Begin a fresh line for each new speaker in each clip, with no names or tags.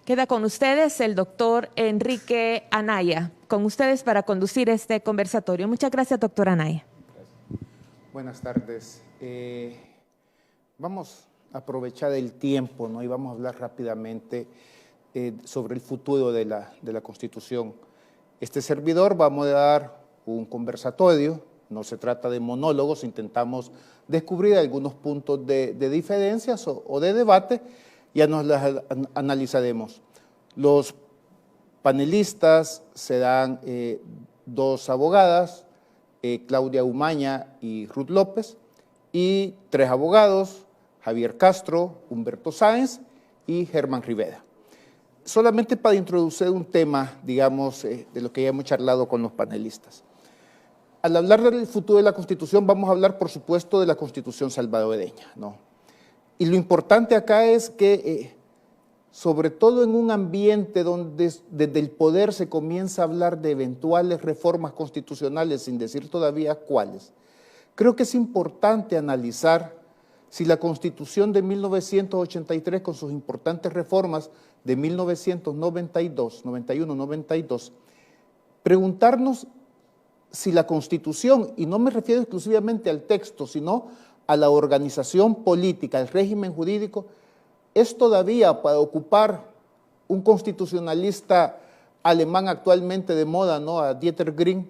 Queda con ustedes el doctor Enrique Anaya, con ustedes para conducir este conversatorio. Muchas gracias, doctor Anaya.
Buenas tardes. Vamos a aprovechar el tiempo, ¿no? Y vamos a hablar rápidamente sobre el futuro de la Constitución. Este servidor vamos a dar un conversatorio, no se trata de monólogos, intentamos descubrir algunos puntos de diferencias o de debate, ya nos las analizaremos. Los panelistas serán dos abogadas, Claudia Umaña y Ruth López, y tres abogados, Javier Castro, Humberto Sáenz y Germán Rivera. Solamente para introducir un tema, digamos, de lo que ya hemos charlado con los panelistas. Al hablar del futuro de la Constitución, vamos a hablar, por supuesto, de la Constitución salvadoreña, ¿no? Y lo importante acá es que, sobre todo en un ambiente donde desde el poder se comienza a hablar de eventuales reformas constitucionales, sin decir todavía cuáles, creo que es importante analizar si la Constitución de 1983, con sus importantes reformas de 1992, 91, 92, preguntarnos si la Constitución, y no me refiero exclusivamente al texto, sino a la organización política, al régimen jurídico, es todavía para ocupar un constitucionalista alemán actualmente de moda, ¿no?, a Dieter Green,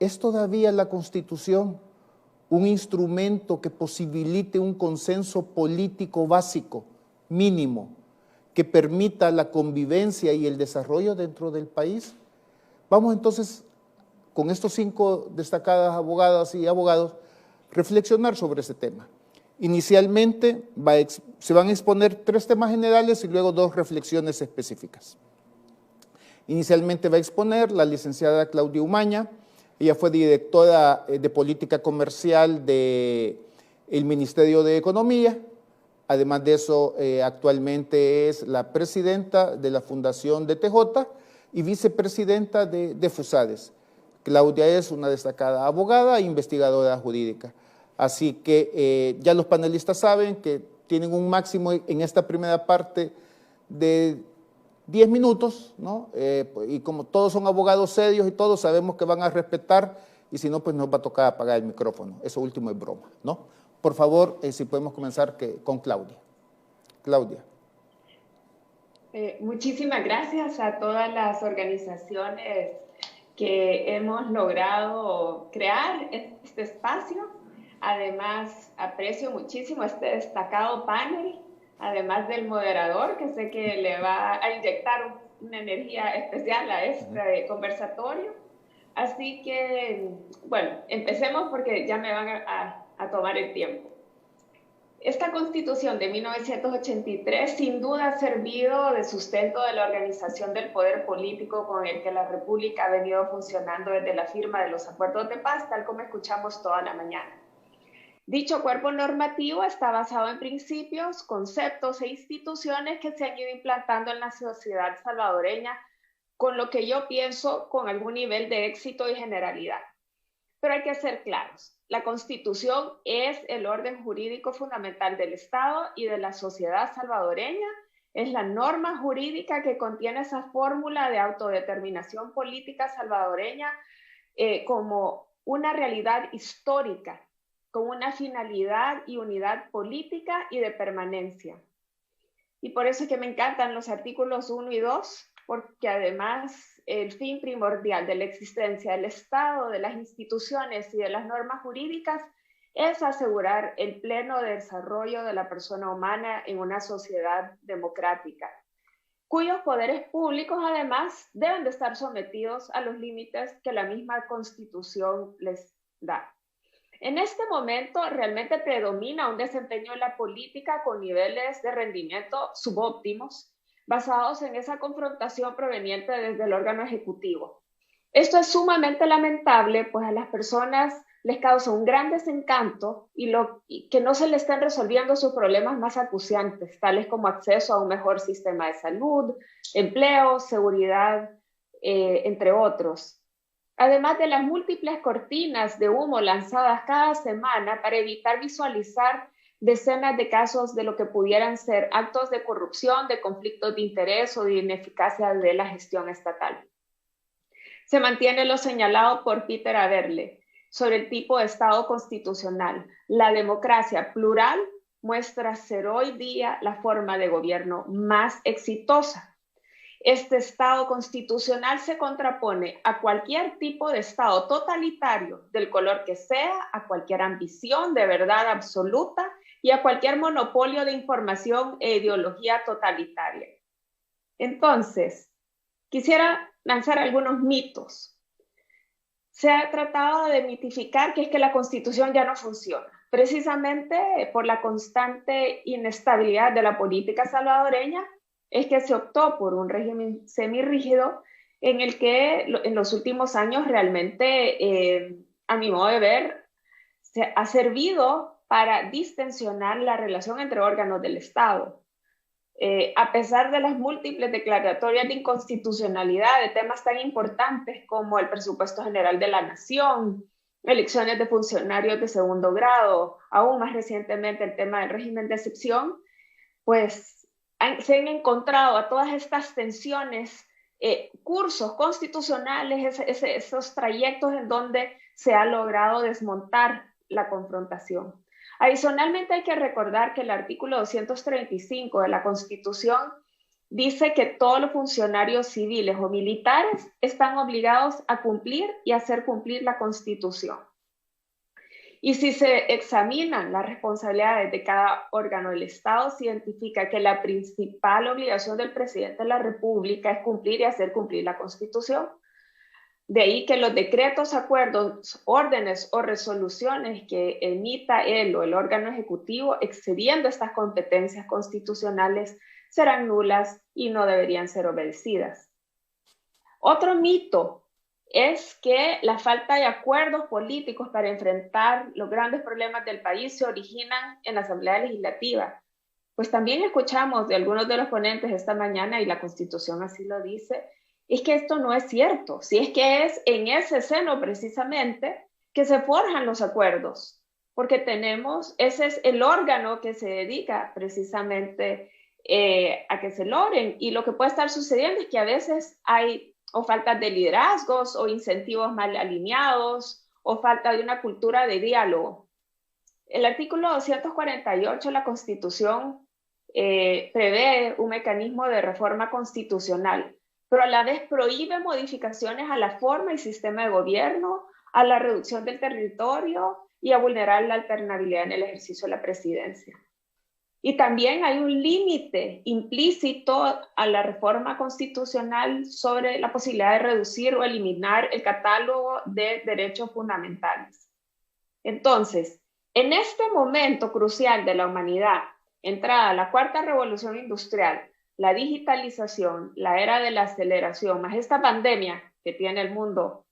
es todavía la Constitución un instrumento que posibilite un consenso político básico, mínimo, que permita la convivencia y el desarrollo dentro del país. Vamos entonces, con estos 5 destacadas abogadas y abogados, reflexionar sobre ese tema. Inicialmente se van a exponer 3 temas generales y luego 2 reflexiones específicas. Inicialmente va a exponer la licenciada Claudia Umaña. Ella fue directora de Política Comercial del Ministerio de Economía. Además de eso, actualmente es la presidenta de la Fundación de TJ y vicepresidenta de FUSADES. Claudia es una destacada abogada e investigadora jurídica. Así que ya los panelistas saben que tienen un máximo en esta primera parte de 10 minutos, ¿no? Y como todos son abogados serios y todos sabemos que van a respetar, y si no, pues nos va a tocar apagar el micrófono. Eso último es broma, ¿no? Por favor, si podemos comenzar con Claudia. Claudia.
Muchísimas gracias a todas las organizaciones que hemos logrado crear este espacio. Además, aprecio muchísimo este destacado panel, además del moderador, que sé que le va a inyectar una energía especial a este conversatorio. Así que, bueno, empecemos porque ya me van a tomar el tiempo. Esta Constitución de 1983 sin duda ha servido de sustento de la organización del poder político con el que la República ha venido funcionando desde la firma de los acuerdos de paz, tal como escuchamos toda la mañana. Dicho cuerpo normativo está basado en principios, conceptos e instituciones que se han ido implantando en la sociedad salvadoreña, con lo que yo pienso con algún nivel de éxito y generalidad. Pero hay que ser claros, la Constitución es el orden jurídico fundamental del Estado y de la sociedad salvadoreña, es la norma jurídica que contiene esa fórmula de autodeterminación política salvadoreña como una realidad histórica, con una finalidad y unidad política y de permanencia. Y por eso es que me encantan los artículos 1 y 2, porque además el fin primordial de la existencia del Estado, de las instituciones y de las normas jurídicas es asegurar el pleno desarrollo de la persona humana en una sociedad democrática, cuyos poderes públicos además deben de estar sometidos a los límites que la misma Constitución les da. En este momento realmente predomina un desempeño en la política con niveles de rendimiento subóptimos, basados en esa confrontación proveniente desde el órgano ejecutivo. Esto es sumamente lamentable, pues a las personas les causa un gran desencanto y que no se les están resolviendo sus problemas más acuciantes, tales como acceso a un mejor sistema de salud, empleo, seguridad, entre otros. Además de las múltiples cortinas de humo lanzadas cada semana para evitar visualizar decenas de casos de lo que pudieran ser actos de corrupción, de conflictos de interés o de ineficacia de la gestión estatal. Se mantiene lo señalado por Peter Aberle sobre el tipo de Estado constitucional. La democracia plural muestra ser hoy día la forma de gobierno más exitosa. Este Estado constitucional se contrapone a cualquier tipo de Estado totalitario, del color que sea, a cualquier ambición de verdad absoluta y a cualquier monopolio de información e ideología totalitaria. Entonces, quisiera lanzar algunos mitos. Se ha tratado de mitificar que es que la Constitución ya no funciona, precisamente por la constante inestabilidad de la política salvadoreña, es que se optó por un régimen semirrígido en el que en los últimos años realmente, a mi modo de ver, se ha servido para distensionar la relación entre órganos del Estado. A pesar de las múltiples declaratorias de inconstitucionalidad de temas tan importantes como el presupuesto general de la nación, elecciones de funcionarios de segundo grado, aún más recientemente el tema del régimen de excepción, pues se han encontrado a todas estas tensiones, cursos constitucionales, esos trayectos en donde se ha logrado desmontar la confrontación. Adicionalmente hay que recordar que el artículo 235 de la Constitución dice que todos los funcionarios civiles o militares están obligados a cumplir y hacer cumplir la Constitución. Y si se examinan las responsabilidades de cada órgano del Estado, se identifica que la principal obligación del presidente de la República es cumplir y hacer cumplir la Constitución. De ahí que los decretos, acuerdos, órdenes o resoluciones que emita él o el órgano ejecutivo excediendo estas competencias constitucionales serán nulas y no deberían ser obedecidas. Otro mito es que la falta de acuerdos políticos para enfrentar los grandes problemas del país se originan en la Asamblea Legislativa. Pues también escuchamos de algunos de los ponentes esta mañana, y la Constitución así lo dice, es que esto no es cierto. Si es que es en ese seno precisamente que se forjan los acuerdos, porque ese es el órgano que se dedica precisamente a que se logren. Y lo que puede estar sucediendo es que a veces hay o falta de liderazgos o incentivos mal alineados o falta de una cultura de diálogo. El artículo 248 de la Constitución prevé un mecanismo de reforma constitucional, pero a la vez prohíbe modificaciones a la forma y sistema de gobierno, a la reducción del territorio y a vulnerar la alternabilidad en el ejercicio de la presidencia. Y también hay un límite implícito a la reforma constitucional sobre la posibilidad de reducir o eliminar el catálogo de derechos fundamentales. Entonces, en este momento crucial de la humanidad, entrada la cuarta revolución industrial, la digitalización, la era de la aceleración, más esta pandemia que tiene el mundo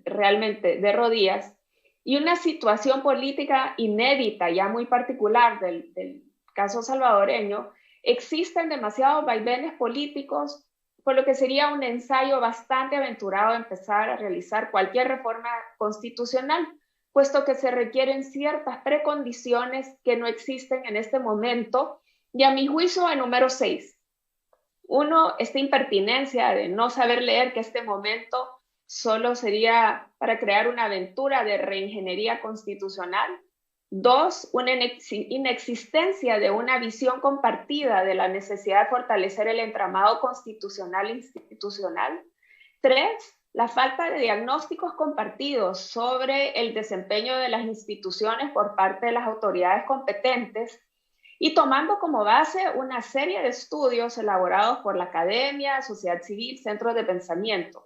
realmente de rodillas, y una situación política inédita, ya muy particular del caso salvadoreño, existen demasiados vaivenes políticos, por lo que sería un ensayo bastante aventurado empezar a realizar cualquier reforma constitucional, puesto que se requieren ciertas precondiciones que no existen en este momento, y a mi juicio enumero 6. Uno, esta impertinencia de no saber leer que este momento solo sería para crear una aventura de reingeniería constitucional. 2, una inexistencia de una visión compartida de la necesidad de fortalecer el entramado constitucional e institucional. 3, la falta de diagnósticos compartidos sobre el desempeño de las instituciones por parte de las autoridades competentes, y tomando como base una serie de estudios elaborados por la academia, sociedad civil, centros de pensamiento.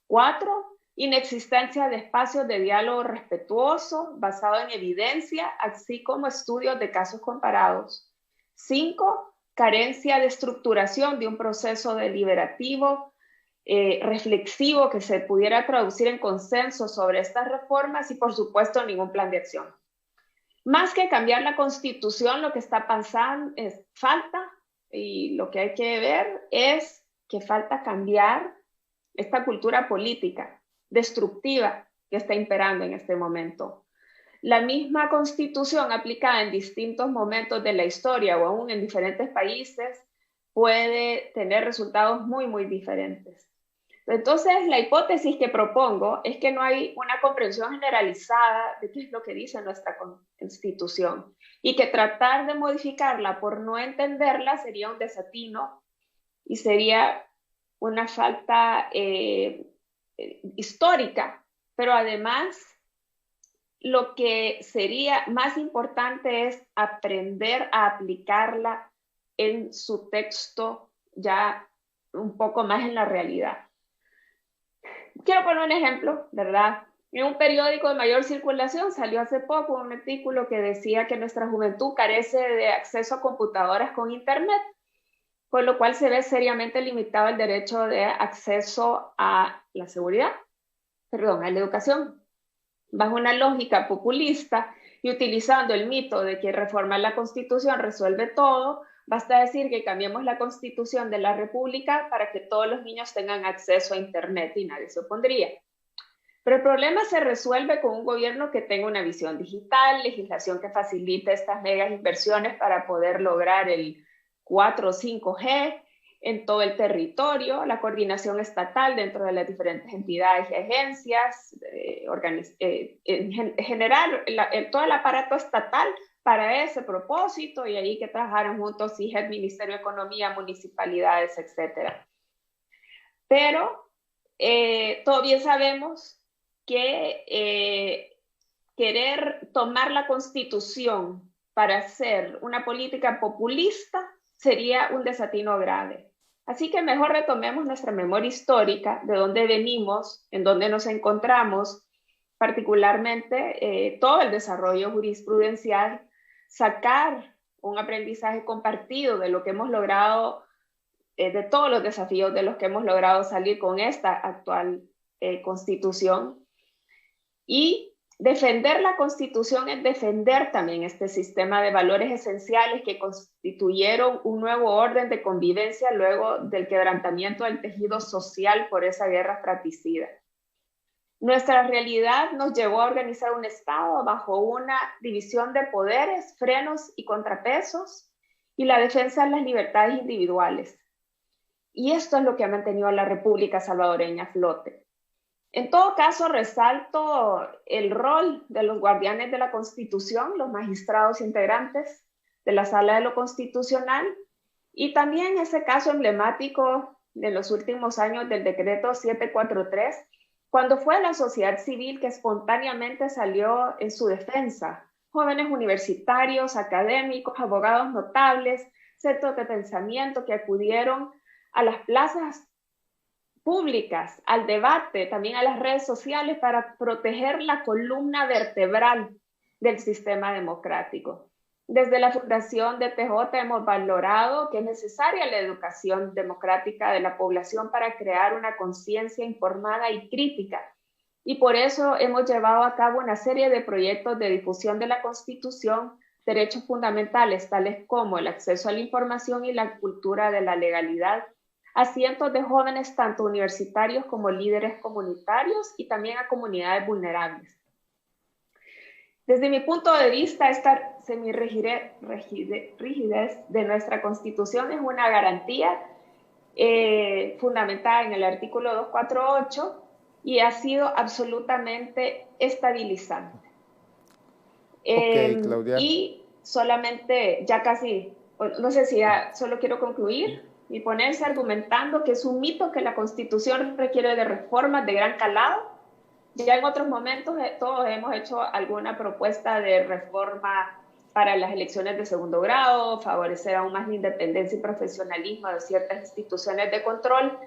4, inexistencia de espacios de diálogo respetuoso, basado en evidencia, así como estudios de casos comparados. 5, carencia de estructuración de un proceso deliberativo, reflexivo, que se pudiera traducir en consenso sobre estas reformas, y por supuesto ningún plan de acción. Más que cambiar la Constitución, lo que está pasando es falta, y lo que hay que ver es que falta cambiar esta cultura política destructiva que está imperando en este momento. la misma Constitución aplicada en distintos momentos de la historia o aún en diferentes países puede tener resultados muy, muy diferentes. Entonces, la hipótesis que propongo es que no hay una comprensión generalizada de qué es lo que dice nuestra Constitución y que tratar de modificarla por no entenderla sería un desatino y sería una falta histórica, pero además lo que sería más importante es aprender a aplicarla en su texto ya un poco más en la realidad. Quiero poner un ejemplo, ¿verdad? En un periódico de mayor circulación salió hace poco un artículo que decía que nuestra juventud carece de acceso a computadoras con internet, con lo cual se ve seriamente limitado el derecho de acceso a la seguridad, perdón, a la educación. Bajo una lógica populista y utilizando el mito de que reformar la Constitución resuelve todo, basta decir que cambiemos la Constitución de la República para que todos los niños tengan acceso a Internet y nadie se opondría. Pero el problema se resuelve con un gobierno que tenga una visión digital, legislación que facilite estas megas inversiones para poder lograr el 4 o 5G en todo el territorio, la coordinación estatal dentro de las diferentes entidades y agencias, en general todo el aparato estatal para ese propósito y ahí que trabajaran juntos CIGED, Ministerio de Economía, municipalidades, etc. Pero todos bien sabemos que querer tomar la Constitución para hacer una política populista sería un desatino grave. Así que mejor retomemos nuestra memoria histórica, de dónde venimos, en dónde nos encontramos, particularmente todo el desarrollo jurisprudencial, sacar un aprendizaje compartido de lo que hemos logrado, de todos los desafíos de los que hemos logrado salir con esta actual Constitución. Y defender la Constitución es defender también este sistema de valores esenciales que constituyeron un nuevo orden de convivencia luego del quebrantamiento del tejido social por esa guerra fratricida. Nuestra realidad nos llevó a organizar un Estado bajo una división de poderes, frenos y contrapesos y la defensa de las libertades individuales. Y esto es lo que ha mantenido a la República Salvadoreña a flote. En todo caso, resalto el rol de los guardianes de la Constitución, los magistrados integrantes de la Sala de lo Constitucional, y también ese caso emblemático de los últimos años del decreto 743, cuando fue la sociedad civil que espontáneamente salió en su defensa. Jóvenes universitarios, académicos, abogados notables, centros de pensamiento que acudieron a las plazas públicas, al debate, también a las redes sociales para proteger la columna vertebral del sistema democrático. Desde la Fundación de TJ hemos valorado que es necesaria la educación democrática de la población para crear una conciencia informada y crítica. Y por eso hemos llevado a cabo una serie de proyectos de difusión de la Constitución, derechos fundamentales tales como el acceso a la información y la cultura de la legalidad, a cientos de jóvenes, tanto universitarios como líderes comunitarios y también a comunidades vulnerables. Desde mi punto de vista, esta semirrigidez de nuestra Constitución es una garantía fundamentada en el artículo 248 y ha sido absolutamente estabilizante.
Ok, Claudia.
Y solamente, ya casi, no sé si ya solo quiero concluir. Mi ponencia argumentando que es un mito que la Constitución requiere de reformas de gran calado. Ya en otros momentos todos hemos hecho alguna propuesta de reforma para las elecciones de segundo grado, favorecer aún más la independencia y profesionalismo de ciertas instituciones de control,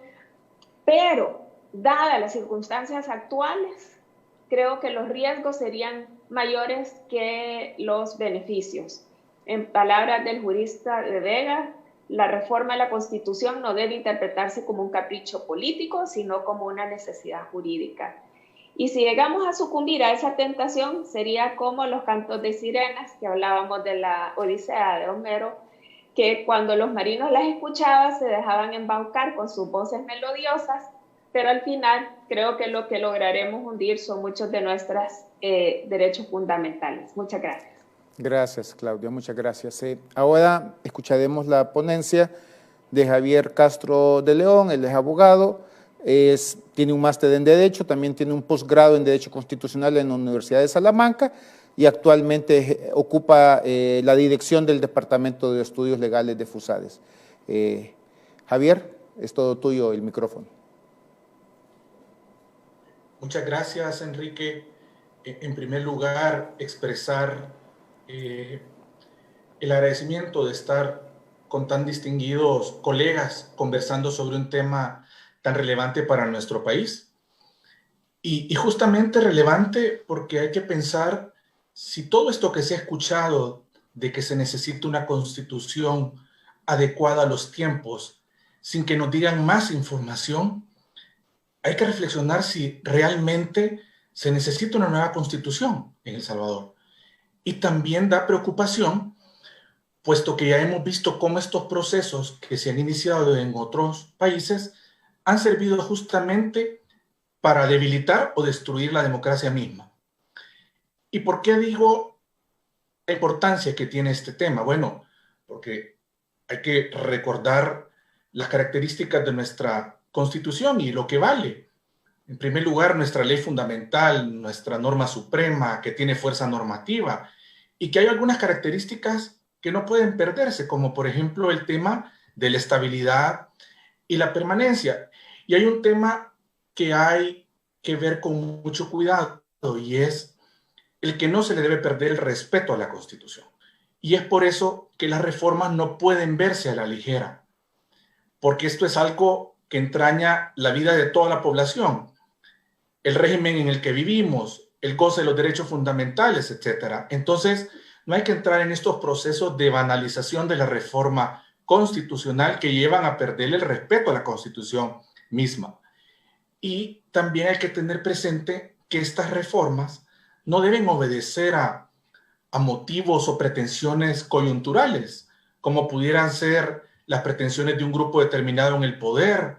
pero dadas las circunstancias actuales, creo que los riesgos serían mayores que los beneficios. En palabras del jurista de Vega, la reforma de la Constitución no debe interpretarse como un capricho político, sino como una necesidad jurídica. Y si llegamos a sucumbir a esa tentación, sería como los cantos de sirenas que hablábamos de la Odisea de Homero, que cuando los marinos las escuchaban se dejaban embaucar con sus voces melodiosas, pero al final creo que lo que lograremos hundir son muchos de nuestros derechos fundamentales. Muchas gracias.
Gracias, Claudia, muchas gracias. Ahora escucharemos la ponencia de Javier Castro de León. Él es abogado, tiene un máster en Derecho, también tiene un posgrado en Derecho Constitucional en la Universidad de Salamanca y actualmente ocupa la dirección del Departamento de Estudios Legales de FUSADES. Javier, es todo tuyo el micrófono.
Muchas gracias, Enrique. En primer lugar, expresar el agradecimiento de estar con tan distinguidos colegas conversando sobre un tema tan relevante para nuestro país. Y justamente relevante porque hay que pensar si todo esto que se ha escuchado de que se necesita una constitución adecuada a los tiempos, sin que nos digan más información, hay que reflexionar si realmente se necesita una nueva constitución en El Salvador. Y también da preocupación, puesto que ya hemos visto cómo estos procesos que se han iniciado en otros países han servido justamente para debilitar o destruir la democracia misma. ¿Y por qué digo la importancia que tiene este tema? Bueno, porque hay que recordar las características de nuestra Constitución y lo que vale. En primer lugar, nuestra ley fundamental, nuestra norma suprema que tiene fuerza normativa y que hay algunas características que no pueden perderse, como por ejemplo el tema de la estabilidad y la permanencia. Y hay un tema que hay que ver con mucho cuidado y es el que no se le debe perder el respeto a la Constitución. Y es por eso que las reformas no pueden verse a la ligera, porque esto es algo que entraña la vida de toda la población, el régimen en el que vivimos, el goce de los derechos fundamentales, etc. Entonces, no hay que entrar en estos procesos de banalización de la reforma constitucional que llevan a perder el respeto a la Constitución misma. Y también hay que tener presente que estas reformas no deben obedecer a motivos o pretensiones coyunturales, como pudieran ser las pretensiones de un grupo determinado en el poder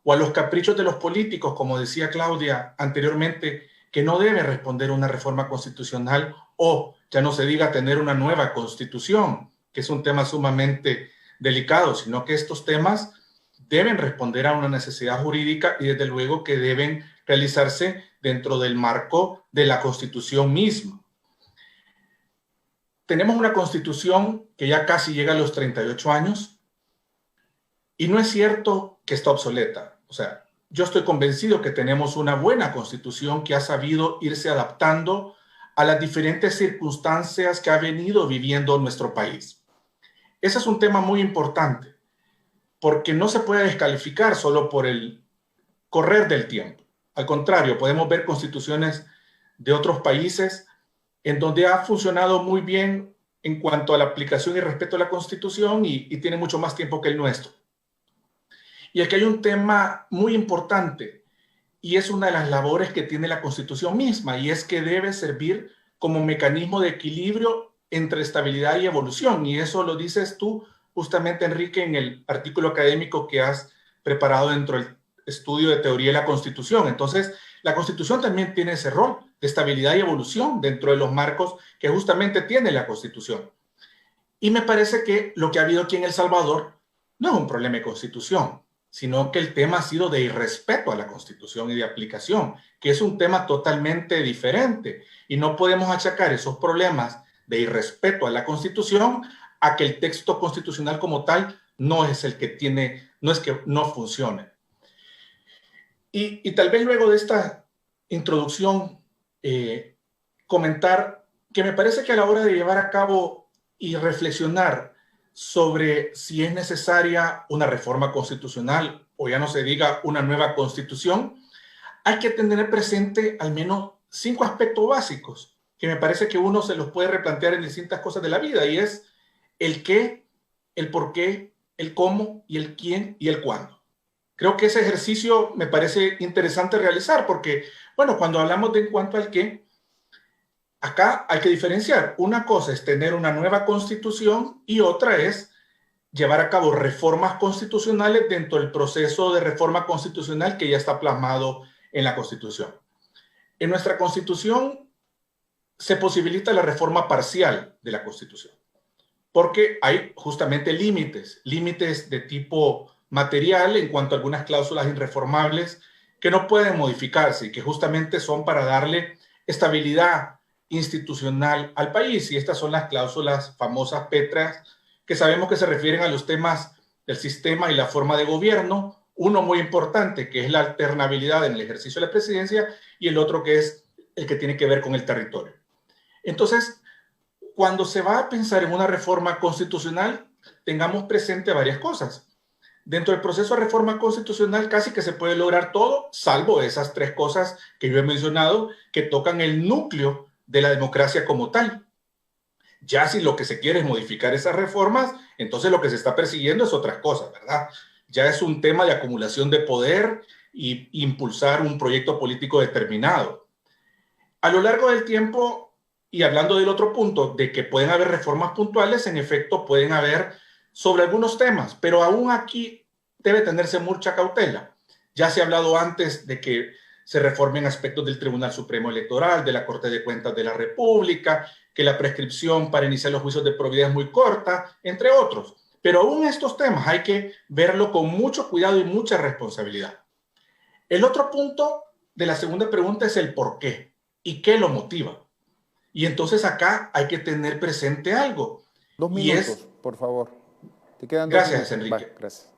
o a los caprichos de los políticos, como decía Claudia anteriormente, que no deben responder a una reforma constitucional o, ya no se diga, tener una nueva constitución, que es un tema sumamente delicado, sino que estos temas deben responder a una necesidad jurídica y desde luego que deben realizarse dentro del marco de la Constitución misma. Tenemos una Constitución que ya casi llega a los 38 años y no es cierto que está obsoleta. O sea, yo estoy convencido que tenemos una buena Constitución que ha sabido irse adaptando a las diferentes circunstancias que ha venido viviendo nuestro país. Ese es un tema muy importante, porque no se puede descalificar solo por el correr del tiempo. Al contrario, podemos ver constituciones de otros países en donde ha funcionado muy bien en cuanto a la aplicación y respeto a la Constitución y tiene mucho más tiempo que el nuestro. Y aquí hay un tema muy importante y es una de las labores que tiene la Constitución misma y es que debe servir como mecanismo de equilibrio entre estabilidad y evolución. Y eso lo dices tú justamente, Enrique, en el artículo académico que has preparado dentro del estudio de teoría de la Constitución. Entonces, la Constitución también tiene ese rol de estabilidad y evolución dentro de los marcos que justamente tiene la Constitución. Y me parece que lo que ha habido aquí en El Salvador no es un problema de Constitución, sino que el tema ha sido de irrespeto a la Constitución y de aplicación, que es un tema totalmente diferente. Y no podemos achacar esos problemas de irrespeto a la Constitución a que el texto constitucional como tal no es el que tiene, no es que no funcione. Y tal vez luego de esta introducción comentar que me parece que a la hora de llevar a cabo y reflexionar sobre si es necesaria una reforma constitucional o ya no se diga una nueva constitución, hay que tener presente al menos 5 aspectos básicos que me parece que uno se los puede replantear en distintas cosas de la vida y es el qué, el por qué, el cómo y el quién y el cuándo. Creo que ese ejercicio me parece interesante realizar porque, bueno, cuando hablamos de en cuanto al qué, acá hay que diferenciar. Una cosa es tener una nueva constitución y otra es llevar a cabo reformas constitucionales dentro del proceso de reforma constitucional que ya está plasmado en la Constitución. En nuestra Constitución se posibilita la reforma parcial de la Constitución, porque hay justamente límites de tipo material en cuanto a algunas cláusulas irreformables que no pueden modificarse y que justamente son para darle estabilidad institucional al país. Y estas son las cláusulas famosas pétreas, que sabemos que se refieren a los temas del sistema y la forma de gobierno. Uno muy importante, que es la alternabilidad en el ejercicio de la presidencia, y el otro que es el que tiene que ver con el territorio. Entonces, cuando se va a pensar en una reforma constitucional, tengamos presente varias cosas. Dentro del proceso de reforma constitucional casi que se puede lograr todo, salvo esas tres cosas que yo he mencionado, que tocan el núcleo de la democracia como tal. Ya si lo que se quiere es modificar esas reformas, entonces lo que se está persiguiendo es otras cosas, ¿verdad? Ya es un tema de acumulación de poder e impulsar un proyecto político determinado. A lo largo del tiempo, y hablando del otro punto, de que pueden haber reformas puntuales, en efecto pueden haber sobre algunos temas, pero aún aquí debe tenerse mucha cautela. Ya se ha hablado antes de que se reformen aspectos del Tribunal Supremo Electoral, de la Corte de Cuentas de la República, que la prescripción para iniciar los juicios de probidad es muy corta, entre otros. Pero aún estos temas hay que verlo con mucho cuidado y mucha responsabilidad. El otro punto de la segunda pregunta es el por qué y qué lo motiva. Y entonces acá hay que tener presente algo.
2 minutos, por favor. Te quedan 2
Gracias,
minutos.
Enrique.
Va, gracias.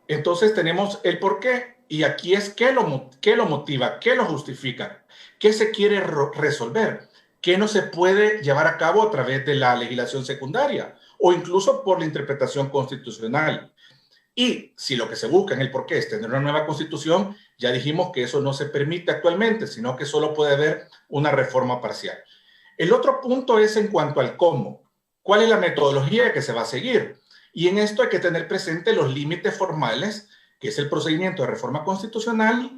Entonces tenemos el por qué, y aquí es qué lo motiva, qué lo justifica, qué se quiere resolver, qué no se puede llevar a cabo a través de la legislación secundaria o incluso por la interpretación constitucional. Y si lo que se busca en el por qué es tener una nueva constitución, ya dijimos que eso no se permite actualmente, sino que solo puede haber una reforma parcial. El otro punto es en cuanto al cómo. ¿Cuál es la metodología que se va a seguir? Y en esto hay que tener presente los límites formales, que es el procedimiento de reforma constitucional,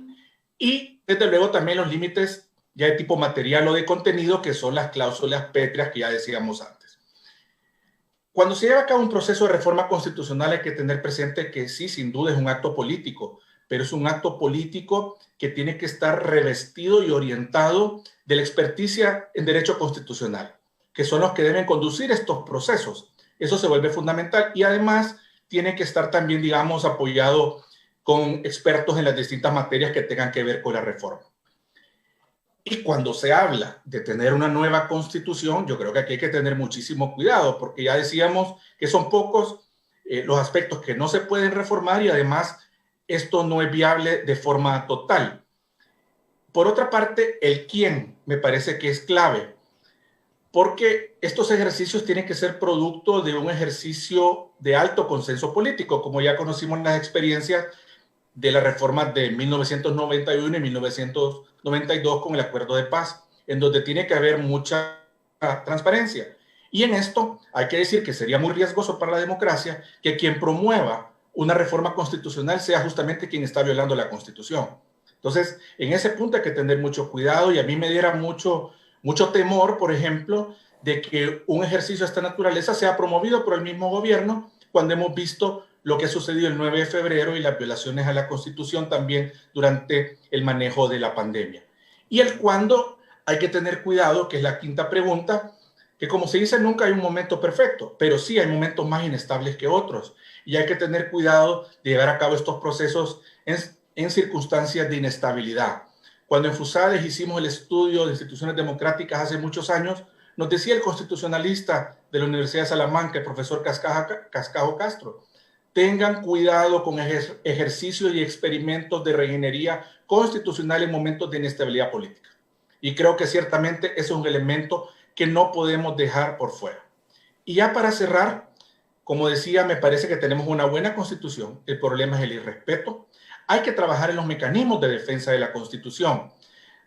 y desde luego también los límites ya de tipo material o de contenido, que son las cláusulas pétreas que ya decíamos antes. Cuando se lleva a cabo un proceso de reforma constitucional hay que tener presente que sí, sin duda es un acto político, pero es un acto político que tiene que estar revestido y orientado de la experticia en derecho constitucional, que son los que deben conducir estos procesos. Eso se vuelve fundamental y además tiene que estar también, digamos, apoyado con expertos en las distintas materias que tengan que ver con la reforma. Y cuando se habla de tener una nueva constitución, yo creo que aquí hay que tener muchísimo cuidado, porque ya decíamos que son pocos los aspectos que no se pueden reformar y además esto no es viable de forma total. Por otra parte, el quién me parece que es clave, porque estos ejercicios tienen que ser producto de un ejercicio de alto consenso político, como ya conocimos en las experiencias de las reformas de 1991 y 1992 con el Acuerdo de Paz, en donde tiene que haber mucha transparencia. Y en esto hay que decir que sería muy riesgoso para la democracia que quien promueva una reforma constitucional sea justamente quien está violando la Constitución. Entonces, en ese punto hay que tener mucho cuidado y a mí me diera mucho temor, por ejemplo, de que un ejercicio de esta naturaleza sea promovido por el mismo gobierno cuando hemos visto lo que ha sucedido el 9 de febrero y las violaciones a la Constitución también durante el manejo de la pandemia. Y el cuándo hay que tener cuidado, que es la quinta pregunta, que como se dice, nunca hay un momento perfecto, pero sí hay momentos más inestables que otros. Y hay que tener cuidado de llevar a cabo estos procesos en circunstancias de inestabilidad. Cuando en FUSADES hicimos el estudio de instituciones democráticas hace muchos años, nos decía el constitucionalista de la Universidad de Salamanca, el profesor Cascajo Castro, tengan cuidado con ejercicios y experimentos de reingeniería constitucional en momentos de inestabilidad política. Y creo que ciertamente es un elemento que no podemos dejar por fuera. Y ya para cerrar, como decía, me parece que tenemos una buena constitución. El problema es el irrespeto. Hay que trabajar en los mecanismos de defensa de la Constitución,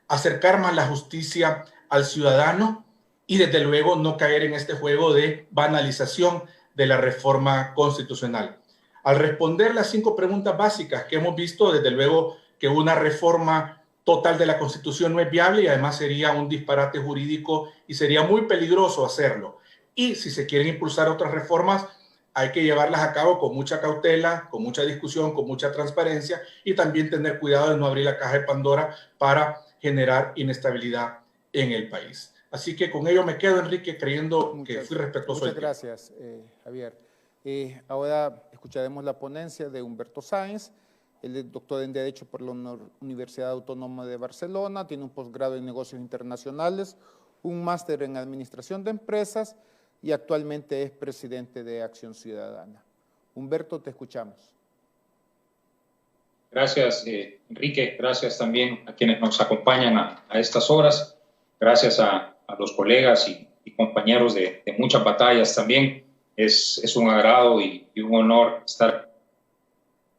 acercar más la justicia al ciudadano y desde luego no caer en este juego de banalización de la reforma constitucional. Al responder las 5 preguntas básicas que hemos visto, desde luego que una reforma total de la Constitución no es viable y además sería un disparate jurídico y sería muy peligroso hacerlo. Y si se quieren impulsar otras reformas, hay que llevarlas a cabo con mucha cautela, con mucha discusión, con mucha transparencia y también tener cuidado de no abrir la caja de Pandora para generar inestabilidad en el país. Así que con ello me quedo, Enrique, creyendo que fui respetuoso.
Muchas gracias, Javier. Ahora escucharemos la ponencia de Humberto Sáenz. Él es doctor en Derecho por la Universidad Autónoma de Barcelona, tiene un posgrado en Negocios Internacionales, un máster en Administración de Empresas y actualmente es presidente de Acción Ciudadana. Humberto, te escuchamos.
Gracias, Enrique. Gracias también a quienes nos acompañan a estas horas. Gracias a los colegas y compañeros de muchas batallas también. Es un agrado y un honor estar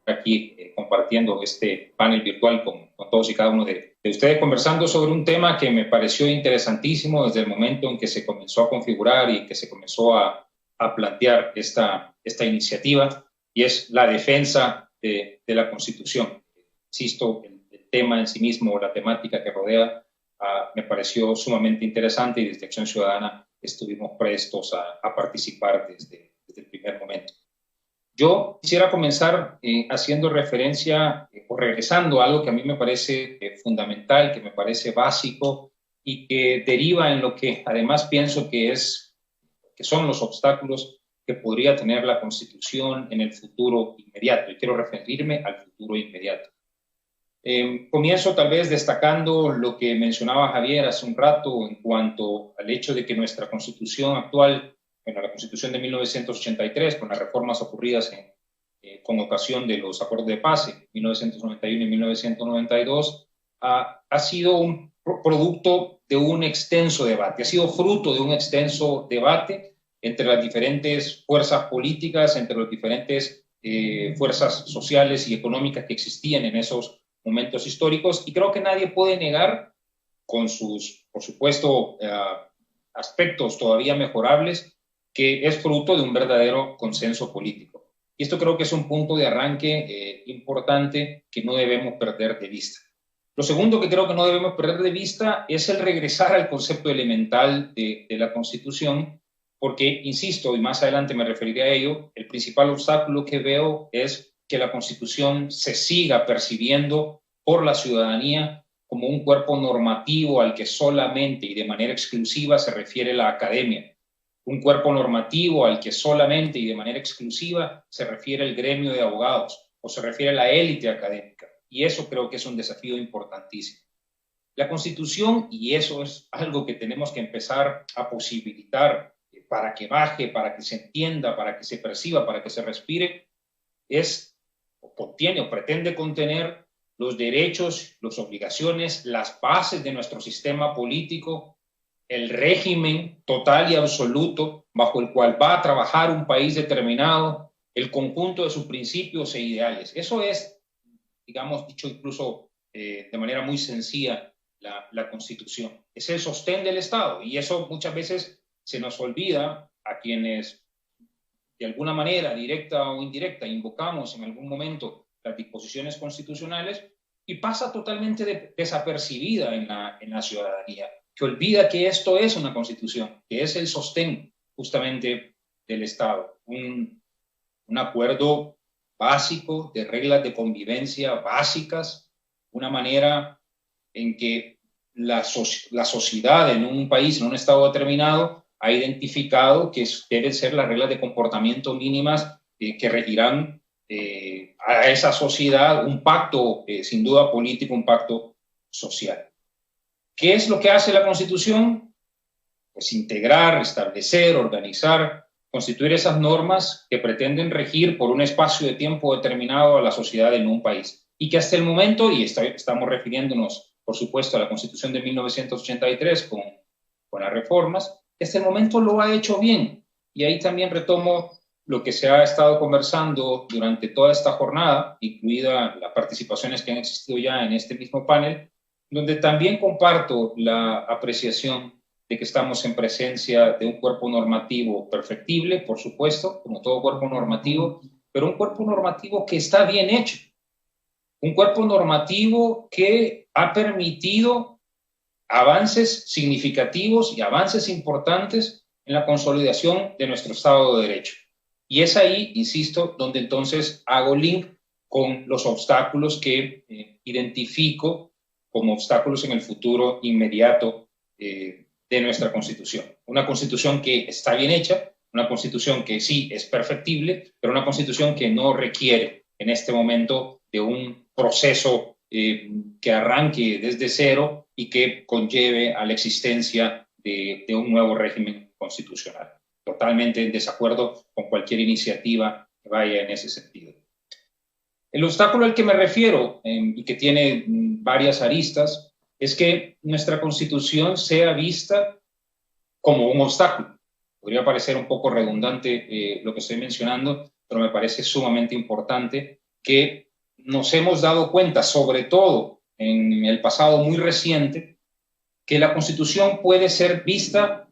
aquí compartiendo este panel virtual con todos y cada uno de ustedes, conversando sobre un tema que me pareció interesantísimo desde el momento en que se comenzó a configurar y que se comenzó a plantear esta iniciativa, y es la defensa de la Constitución. Insisto, el tema en sí mismo, la temática que rodea, me pareció sumamente interesante, y desde Acción Ciudadana estuvimos prestos a participar desde el primer momento. Yo quisiera comenzar haciendo referencia o regresando a algo que a mí me parece fundamental, que me parece básico y que deriva en lo que además pienso que son los obstáculos que podría tener la Constitución en el futuro inmediato. Y quiero referirme al futuro inmediato. Comienzo tal vez destacando lo que mencionaba Javier hace un rato en cuanto al hecho de que nuestra Constitución actual, bueno, la Constitución de 1983, con las reformas ocurridas con ocasión de los acuerdos de paz en 1991 y 1992, ha sido un producto de un extenso debate, ha sido fruto de un extenso debate entre las diferentes fuerzas políticas, entre las diferentes fuerzas sociales y económicas que existían en esos momentos históricos, y creo que nadie puede negar, con sus, por supuesto, aspectos todavía mejorables, que es fruto de un verdadero consenso político. Y esto creo que es un punto de arranque importante que no debemos perder de vista. Lo segundo que creo que no debemos perder de vista es el regresar al concepto elemental de la Constitución, porque, insisto, y más adelante me referiré a ello, el principal obstáculo que veo es que la Constitución se siga percibiendo por la ciudadanía como un cuerpo normativo al que solamente y de manera exclusiva se refiere la academia, un cuerpo normativo al que solamente y de manera exclusiva se refiere el gremio de abogados o se refiere la élite académica. Y eso creo que es un desafío importantísimo. La Constitución, y eso es algo que tenemos que empezar a posibilitar para que baje, para que se entienda, para que se perciba, para que se respire, contiene o pretende contener los derechos, las obligaciones, las bases de nuestro sistema político, el régimen total y absoluto bajo el cual va a trabajar un país determinado, el conjunto de sus principios e ideales. Eso es, digamos, dicho incluso de manera muy sencilla, la Constitución. Es el sostén del Estado, y eso muchas veces se nos olvida a quienes de alguna manera, directa o indirecta, invocamos en algún momento las disposiciones constitucionales, y pasa totalmente desapercibida en la ciudadanía, que olvida que esto es una Constitución, que es el sostén justamente del Estado, un acuerdo básico de reglas de convivencia básicas, una manera en que la sociedad en un país, en un Estado determinado, ha identificado que deben ser las reglas de comportamiento mínimas que regirán a esa sociedad un pacto, sin duda político, un pacto social. ¿Qué es lo que hace la Constitución? Pues integrar, establecer, organizar, constituir esas normas que pretenden regir por un espacio de tiempo determinado a la sociedad en un país. Y que hasta el momento, y estamos refiriéndonos, por supuesto, a la Constitución de 1983 con las reformas, que hasta el momento lo ha hecho bien. Y ahí también retomo lo que se ha estado conversando durante toda esta jornada, incluida las participaciones que han existido ya en este mismo panel, donde también comparto la apreciación de que estamos en presencia de un cuerpo normativo perfectible, por supuesto, como todo cuerpo normativo, pero un cuerpo normativo que está bien hecho, un cuerpo normativo que ha permitido avances significativos y avances importantes en la consolidación de nuestro Estado de Derecho. Y es ahí, insisto, donde entonces hago link con los obstáculos que identifico como obstáculos en el futuro inmediato de nuestra Constitución. Una Constitución que está bien hecha, una Constitución que sí es perfectible, pero una Constitución que no requiere en este momento de un proceso que arranque desde cero y que conlleve a la existencia de un nuevo régimen constitucional. Totalmente en desacuerdo con cualquier iniciativa que vaya en ese sentido. El obstáculo al que me refiero y que tiene varias aristas es que nuestra Constitución sea vista como un obstáculo. Podría parecer un poco redundante lo que estoy mencionando, pero me parece sumamente importante que nos hemos dado cuenta, sobre todo en el pasado muy reciente, que la Constitución puede ser vista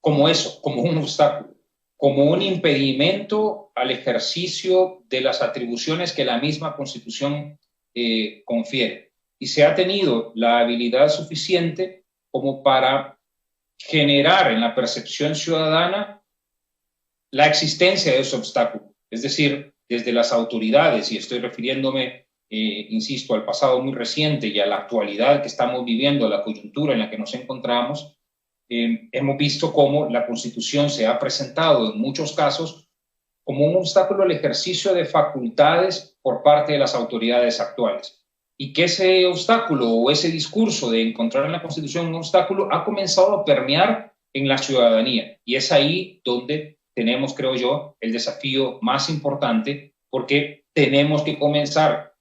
como eso, como un obstáculo, como un impedimento al ejercicio de las atribuciones que la misma Constitución confiere. Y se ha tenido la habilidad suficiente como para generar en la percepción ciudadana la existencia de ese obstáculo. Es decir, desde las autoridades, y estoy refiriéndome, insisto, al pasado muy reciente y a la actualidad que estamos viviendo, a la coyuntura en la que nos encontramos, hemos visto cómo la Constitución se ha presentado en muchos casos como un obstáculo al ejercicio de facultades por parte de las autoridades actuales. Y que ese obstáculo o ese discurso de encontrar en la Constitución un obstáculo ha comenzado a permear en la ciudadanía. Y es ahí donde tenemos, creo yo, el desafío más importante, porque tenemos que comenzar,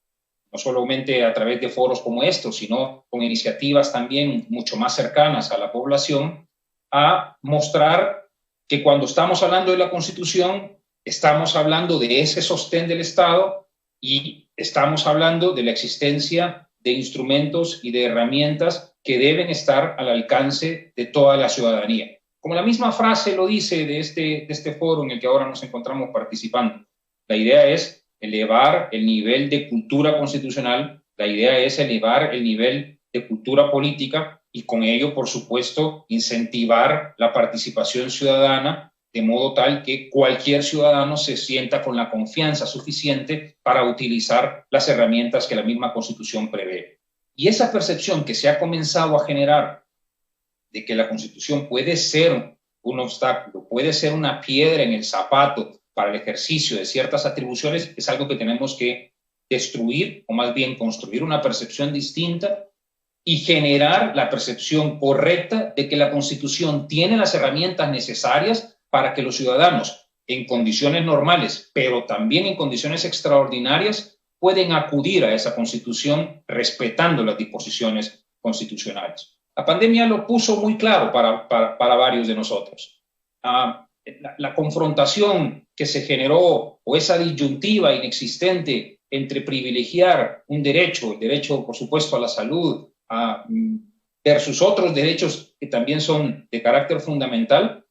no solamente a través de foros como estos, sino con iniciativas también mucho más cercanas a la población, a mostrar que cuando estamos hablando de la Constitución, estamos hablando de ese sostén del Estado y estamos hablando de la existencia de instrumentos y de herramientas que deben estar al alcance de toda la ciudadanía. Como la misma frase lo dice de este foro en el que ahora nos encontramos participando, la idea es elevar el nivel de cultura constitucional, la idea es elevar el nivel de cultura política y con ello, por supuesto, incentivar la participación ciudadana de modo tal que cualquier ciudadano se sienta con la confianza suficiente para utilizar las herramientas que la misma Constitución prevé. Y esa percepción que se ha comenzado a generar de que la Constitución puede ser un obstáculo, puede ser una piedra en el zapato para el ejercicio de ciertas atribuciones, es algo que tenemos que destruir, o más bien construir una percepción distinta y generar la percepción correcta de que la Constitución tiene las herramientas necesarias para que los ciudadanos, en condiciones normales, pero también en condiciones extraordinarias, pueden acudir a esa Constitución respetando las disposiciones constitucionales. La pandemia lo puso muy claro para varios de nosotros. La confrontación que se generó, o esa disyuntiva inexistente entre privilegiar un derecho, el derecho, por supuesto, a la salud, versus otros derechos que también son de carácter fundamental,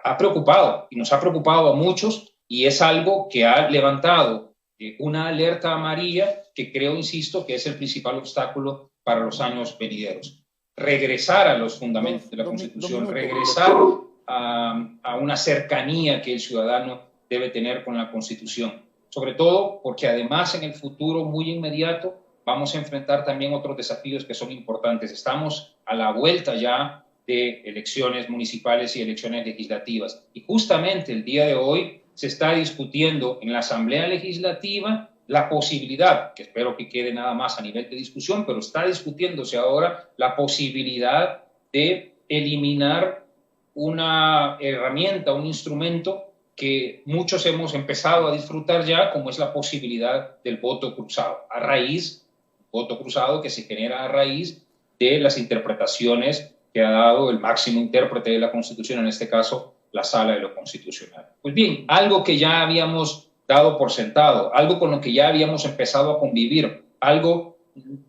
ha preocupado y nos ha preocupado a muchos, y es algo que ha levantado una alerta amarilla que creo, insisto, que es el principal obstáculo para los años venideros. Regresar a los fundamentos de la Constitución, regresar a una cercanía que el ciudadano debe tener con la Constitución, sobre todo porque además en el futuro muy inmediato vamos a enfrentar también otros desafíos que son importantes. Estamos a la vuelta ya de elecciones municipales y elecciones legislativas. Y justamente el día de hoy se está discutiendo en la Asamblea Legislativa la posibilidad, que espero que quede nada más a nivel de discusión, pero está discutiéndose ahora la posibilidad de eliminar una herramienta, un instrumento que muchos hemos empezado a disfrutar ya, como es la posibilidad del voto cruzado, voto cruzado que se genera a raíz de las interpretaciones que ha dado el máximo intérprete de la Constitución, en este caso, la Sala de lo Constitucional. Pues bien, algo que ya habíamos dado por sentado, algo con lo que ya habíamos empezado a convivir, algo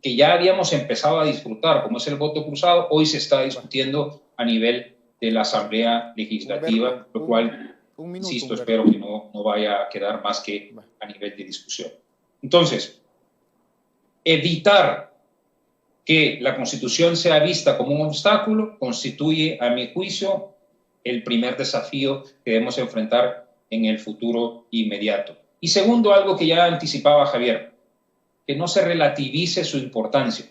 que ya habíamos empezado a disfrutar, como es el voto cruzado, hoy se está discutiendo a nivel de la Asamblea Legislativa, lo cual, insisto, espero que no vaya a quedar más que a nivel de discusión. Entonces, evitar que la Constitución sea vista como un obstáculo constituye, a mi juicio, el primer desafío que debemos enfrentar en el futuro inmediato. Y segundo, algo que ya anticipaba Javier, que no se relativice su importancia,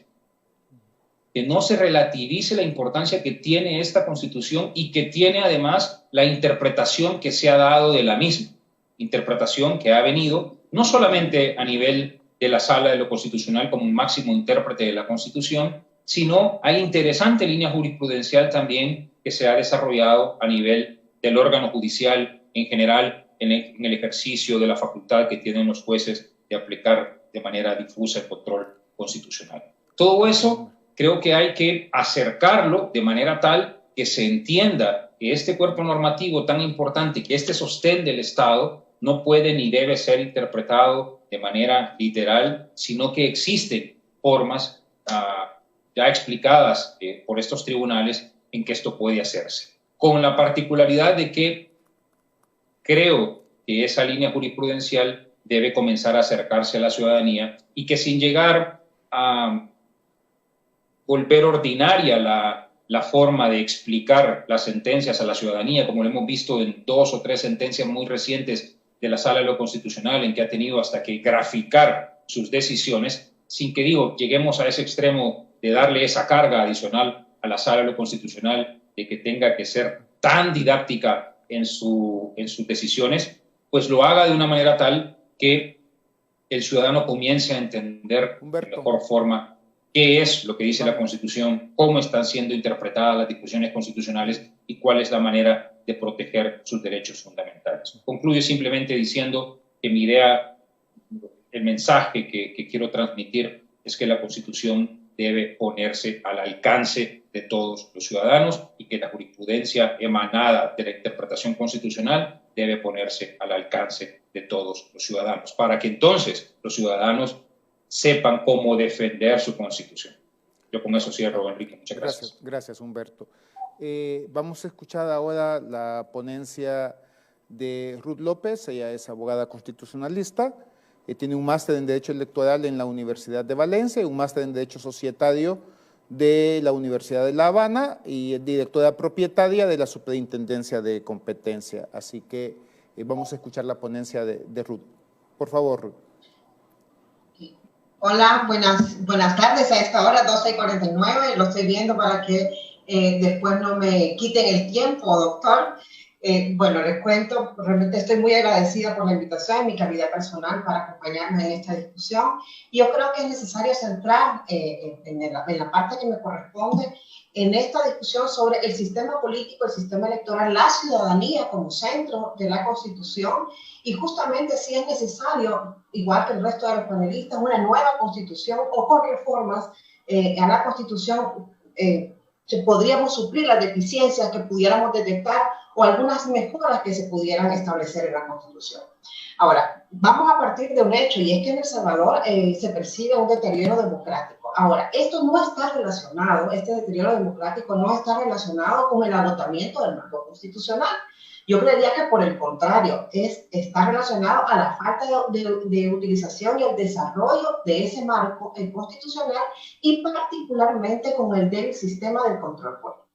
que no se relativice la importancia que tiene esta Constitución y que tiene además la interpretación que se ha dado de la misma, interpretación que ha venido no solamente a nivel de la Sala de lo Constitucional como un máximo intérprete de la Constitución, sino hay interesante línea jurisprudencial también que se ha desarrollado a nivel del órgano judicial en general, en el ejercicio de la facultad que tienen los jueces de aplicar de manera difusa el control constitucional. Todo eso creo que hay que acercarlo de manera tal que se entienda que este cuerpo normativo tan importante, que este sostén del Estado, no puede ni debe ser interpretado de manera literal, sino que existen formas ya explicadas por estos tribunales en que esto puede hacerse. Con la particularidad de que creo que esa línea jurisprudencial debe comenzar a acercarse a la ciudadanía y que sin llegar a volver ordinaria la forma de explicar las sentencias a la ciudadanía, como lo hemos visto en 2 o 3 sentencias muy recientes de la Sala de lo Constitucional, en que ha tenido hasta que graficar sus decisiones, sin que lleguemos a ese extremo de darle esa carga adicional a la Sala de lo Constitucional, de que tenga que ser tan didáctica en sus decisiones, pues lo haga de una manera tal que el ciudadano comience a entender de mejor forma qué es lo que dice la Constitución, cómo están siendo interpretadas las disposiciones constitucionales y cuál es la manera de proteger sus derechos fundamentales. Concluyo simplemente diciendo que mi idea, el mensaje que quiero transmitir es que la Constitución debe ponerse al alcance de todos los ciudadanos y que la jurisprudencia emanada de la interpretación constitucional debe ponerse al alcance de todos los ciudadanos, para que entonces los ciudadanos sepan cómo defender su Constitución. Yo con eso cierro, Enrique. Muchas gracias.
Gracias, Humberto. Vamos a escuchar ahora la ponencia de Ruth López. Ella es abogada constitucionalista, tiene un máster en Derecho Electoral en la Universidad de Valencia y un máster en Derecho Societario de la Universidad de La Habana y es directora propietaria de la Superintendencia de Competencia. Así que vamos a escuchar la ponencia de Ruth. Por favor, Ruth.
Hola, buenas tardes a esta hora, 12:49. Lo estoy viendo para que después no me quiten el tiempo, doctor. Bueno, les cuento, realmente estoy muy agradecida por la invitación en mi calidad personal para acompañarme en esta discusión. Y yo creo que es necesario centrar en la parte que me corresponde en esta discusión sobre el sistema político, el sistema electoral, la ciudadanía como centro de la Constitución y justamente si es necesario, igual que el resto de los panelistas, una nueva Constitución o con reformas a la Constitución podríamos suplir las deficiencias que pudiéramos detectar o algunas mejoras que se pudieran establecer en la Constitución. Ahora, vamos a partir de un hecho, y es que en El Salvador se percibe un deterioro democrático. Ahora, esto no está relacionado, este deterioro democrático no está relacionado con el agotamiento del marco constitucional. Yo creería que por el contrario, está relacionado a la falta de utilización y el desarrollo de ese marco constitucional y particularmente con el del sistema del control político.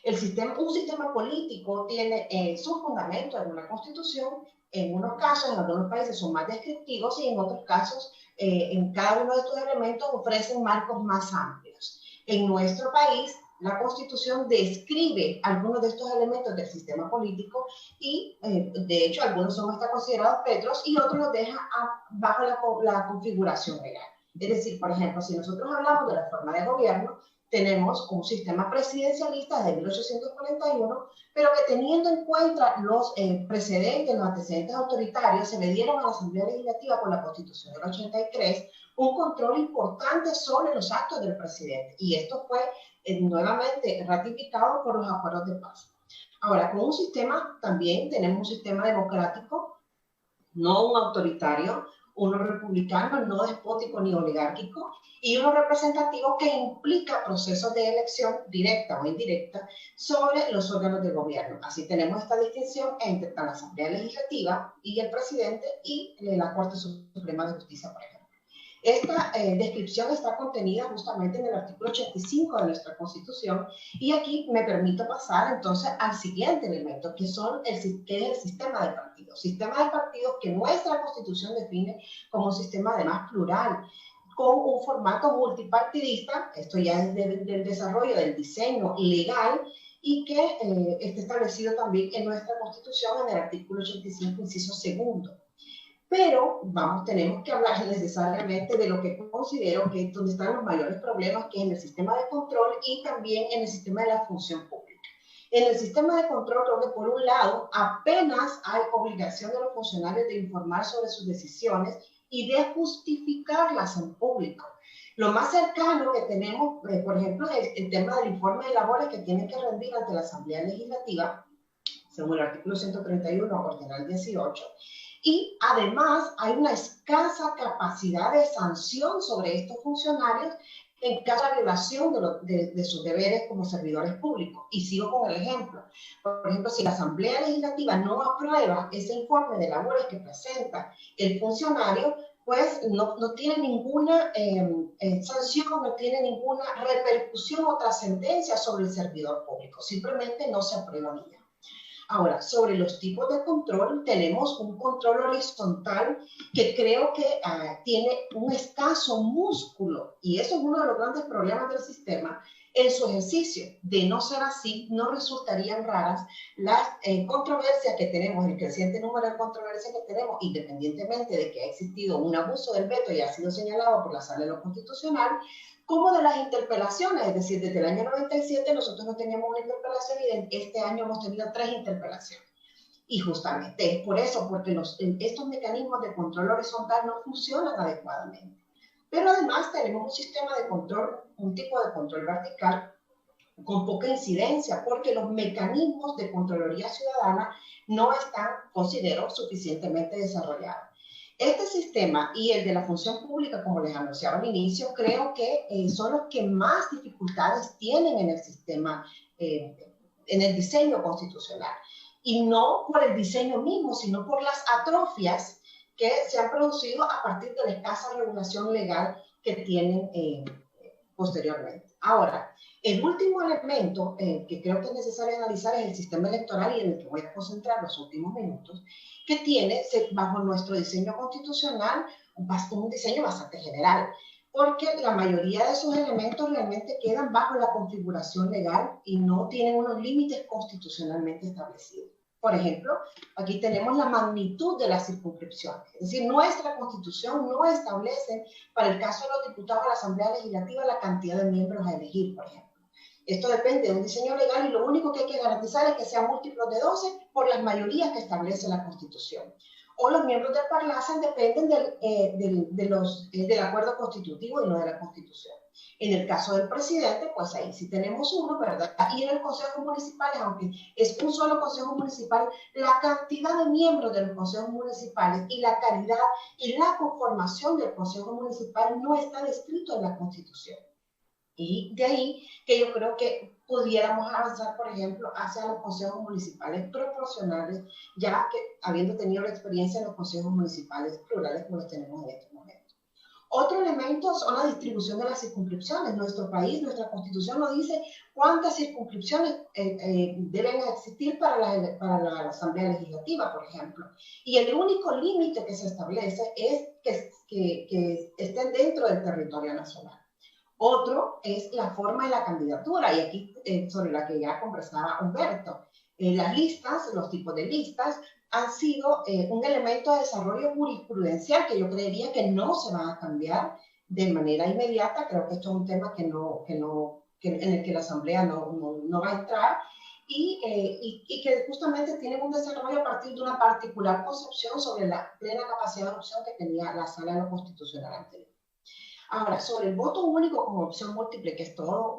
Un sistema político tiene su fundamento en una constitución. En unos casos, en algunos países son más descriptivos y en otros casos, en cada uno de estos elementos ofrecen marcos más amplios. En nuestro país, la Constitución describe algunos de estos elementos del sistema político y, de hecho, algunos son hasta considerados petros y otros los deja bajo la configuración legal. Es decir, por ejemplo, si nosotros hablamos de la forma de gobierno, tenemos un sistema presidencialista desde 1841, pero que teniendo en cuenta los precedentes, los antecedentes autoritarios, se le dieron a la Asamblea Legislativa con la Constitución del 83 un control importante sobre los actos del presidente. Y esto fue nuevamente ratificado por los acuerdos de paz. Ahora, con un sistema, también tenemos un sistema democrático, no un autoritario, uno republicano, no despótico ni oligárquico, y uno representativo que implica procesos de elección directa o indirecta sobre los órganos de gobierno. Así tenemos esta distinción entre la Asamblea Legislativa y el presidente y la Corte Suprema de Justicia, por ejemplo. Esta descripción está contenida justamente en el artículo 85 de nuestra Constitución, y aquí me permito pasar entonces al siguiente elemento, que es el sistema de partidos. Sistema de partidos que nuestra Constitución define como un sistema además plural, con un formato multipartidista. Esto ya es del desarrollo del diseño legal, y que está establecido también en nuestra Constitución en el artículo 85, inciso segundo. Pero tenemos que hablar necesariamente de lo que considero que es donde están los mayores problemas, que es en el sistema de control y también en el sistema de la función pública. En el sistema de control, creo que por un lado apenas hay obligación de los funcionarios de informar sobre sus decisiones y de justificarlas en público. Lo más cercano que tenemos, por ejemplo, es el tema del informe de labores que tienen que rendir ante la Asamblea Legislativa, según el artículo 131, ordinal 18, y además hay una escasa capacidad de sanción sobre estos funcionarios en caso de violación de sus deberes como servidores públicos. Y sigo con el ejemplo. Por ejemplo, si la Asamblea Legislativa no aprueba ese informe de labores que presenta el funcionario, pues no tiene ninguna sanción, no tiene ninguna repercusión o trascendencia sobre el servidor público. Simplemente no se aprueba ni ya. Ahora, sobre los tipos de control, tenemos un control horizontal que creo que tiene un escaso músculo, y eso es uno de los grandes problemas del sistema en su ejercicio. De no ser así, no resultarían raras las controversias que tenemos, el creciente número de controversias que tenemos, independientemente de que ha existido un abuso del veto y ha sido señalado por la Sala de lo Constitucional, como de las interpelaciones. Es decir, desde el año 97 nosotros no teníamos una interpelación, y este año hemos tenido 3 interpelaciones. Y justamente es por eso, porque estos mecanismos de control horizontal no funcionan adecuadamente. Pero además tenemos un sistema de control, un tipo de control vertical con poca incidencia, porque los mecanismos de Contraloría Ciudadana no están, considero, suficientemente desarrollados. Este sistema y el de la función pública, como les anunciaba al inicio, creo que son los que más dificultades tienen en el sistema, en el diseño constitucional. Y no por el diseño mismo, sino por las atrofias que se han producido a partir de la escasa regulación legal que tienen posteriormente. Ahora, el último elemento que creo que es necesario analizar es el sistema electoral, y en el que voy a concentrar los últimos minutos, que tiene, bajo nuestro diseño constitucional, un diseño bastante general, porque la mayoría de esos elementos realmente quedan bajo la configuración legal y no tienen unos límites constitucionalmente establecidos. Por ejemplo, aquí tenemos la magnitud de las circunscripciones. Es decir, nuestra Constitución no establece para el caso de los diputados de la Asamblea Legislativa la cantidad de miembros a elegir, por ejemplo. Esto depende de un diseño legal, y lo único que hay que garantizar es que sea múltiplo de 12 por las mayorías que establece la Constitución. O los miembros del Parlacen dependen del acuerdo constitutivo y no de la Constitución. En el caso del presidente, pues ahí sí tenemos uno, ¿verdad? Y en el Consejo Municipal, aunque es un solo Consejo Municipal, la cantidad de miembros de los consejos municipales y la calidad y la conformación del Consejo Municipal no está descrito en la Constitución. Y de ahí que yo creo que pudiéramos avanzar, por ejemplo, hacia los consejos municipales proporcionales, ya que habiendo tenido la experiencia en los consejos municipales plurales como los tenemos en estos momentos. Otro elemento son la distribución de las circunscripciones. Nuestro país, nuestra Constitución nos dice cuántas circunscripciones deben existir para la Asamblea Legislativa, por ejemplo. Y el único límite que se establece es que estén dentro del territorio nacional. Otro es la forma de la candidatura, y aquí sobre la que ya conversaba Humberto. Las listas, los tipos de listas, han sido un elemento de desarrollo jurisprudencial que yo creería que no se van a cambiar de manera inmediata. Creo que esto es un tema en el que la Asamblea no va a entrar, y que justamente tienen un desarrollo a partir de una particular concepción sobre la plena capacidad de adopción que tenía la Sala de lo Constitucional anterior. Ahora, sobre el voto único como opción múltiple, que es todo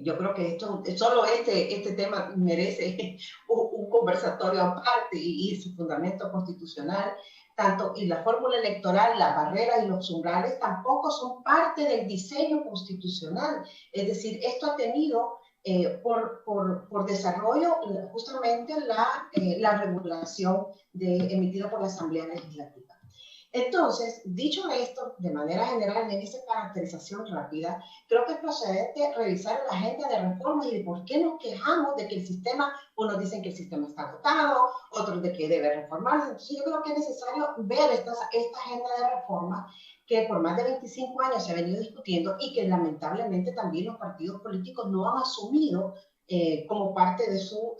yo creo que solo este tema merece un conversatorio aparte, y su fundamento constitucional, y la fórmula electoral, las barreras y los umbrales tampoco son parte del diseño constitucional. Es decir, esto ha tenido por desarrollo justamente la regulación emitida por la Asamblea Legislativa. Entonces, dicho esto, de manera general, en esa caracterización rápida, creo que es procedente revisar la agenda de reformas y de por qué nos quejamos de que el sistema, unos dicen que el sistema está agotado, otros de que debe reformarse. Entonces, yo creo que es necesario ver esta agenda de reformas que por más de 25 años se ha venido discutiendo y que lamentablemente también los partidos políticos no han asumido como parte de su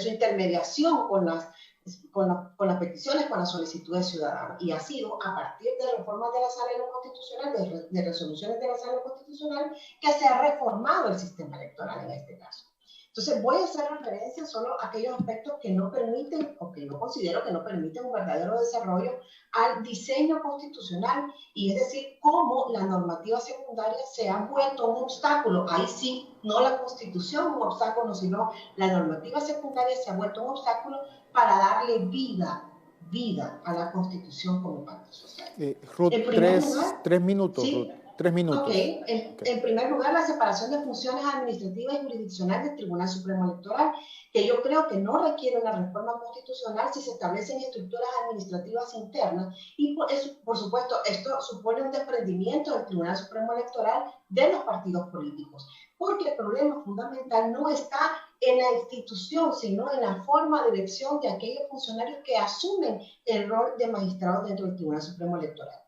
intermediación con las peticiones, con las solicitudes ciudadanas. Y ha sido a partir de reformas de la Sala Constitucional, de resoluciones de la Sala Constitucional, que se ha reformado el sistema electoral en este caso. Entonces voy a hacer referencia solo a aquellos aspectos que no permiten, o que yo considero que no permiten un verdadero desarrollo al diseño constitucional, y es decir, cómo la normativa secundaria se ha vuelto un obstáculo. Ahí sí, no la Constitución un obstáculo, sino la normativa secundaria se ha vuelto un obstáculo para darle vida a la Constitución como pacto social.
Ruth, tres minutos,
¿sí?
Ruth. 3 minutos.
Okay. En primer lugar, la separación de funciones administrativas y jurisdiccionales del Tribunal Supremo Electoral, que yo creo que no requiere una reforma constitucional si se establecen estructuras administrativas internas, y por supuesto esto supone un desprendimiento del Tribunal Supremo Electoral de los partidos políticos, porque el problema fundamental no está en la institución, sino en la forma de elección de aquellos funcionarios que asumen el rol de magistrados dentro del Tribunal Supremo Electoral.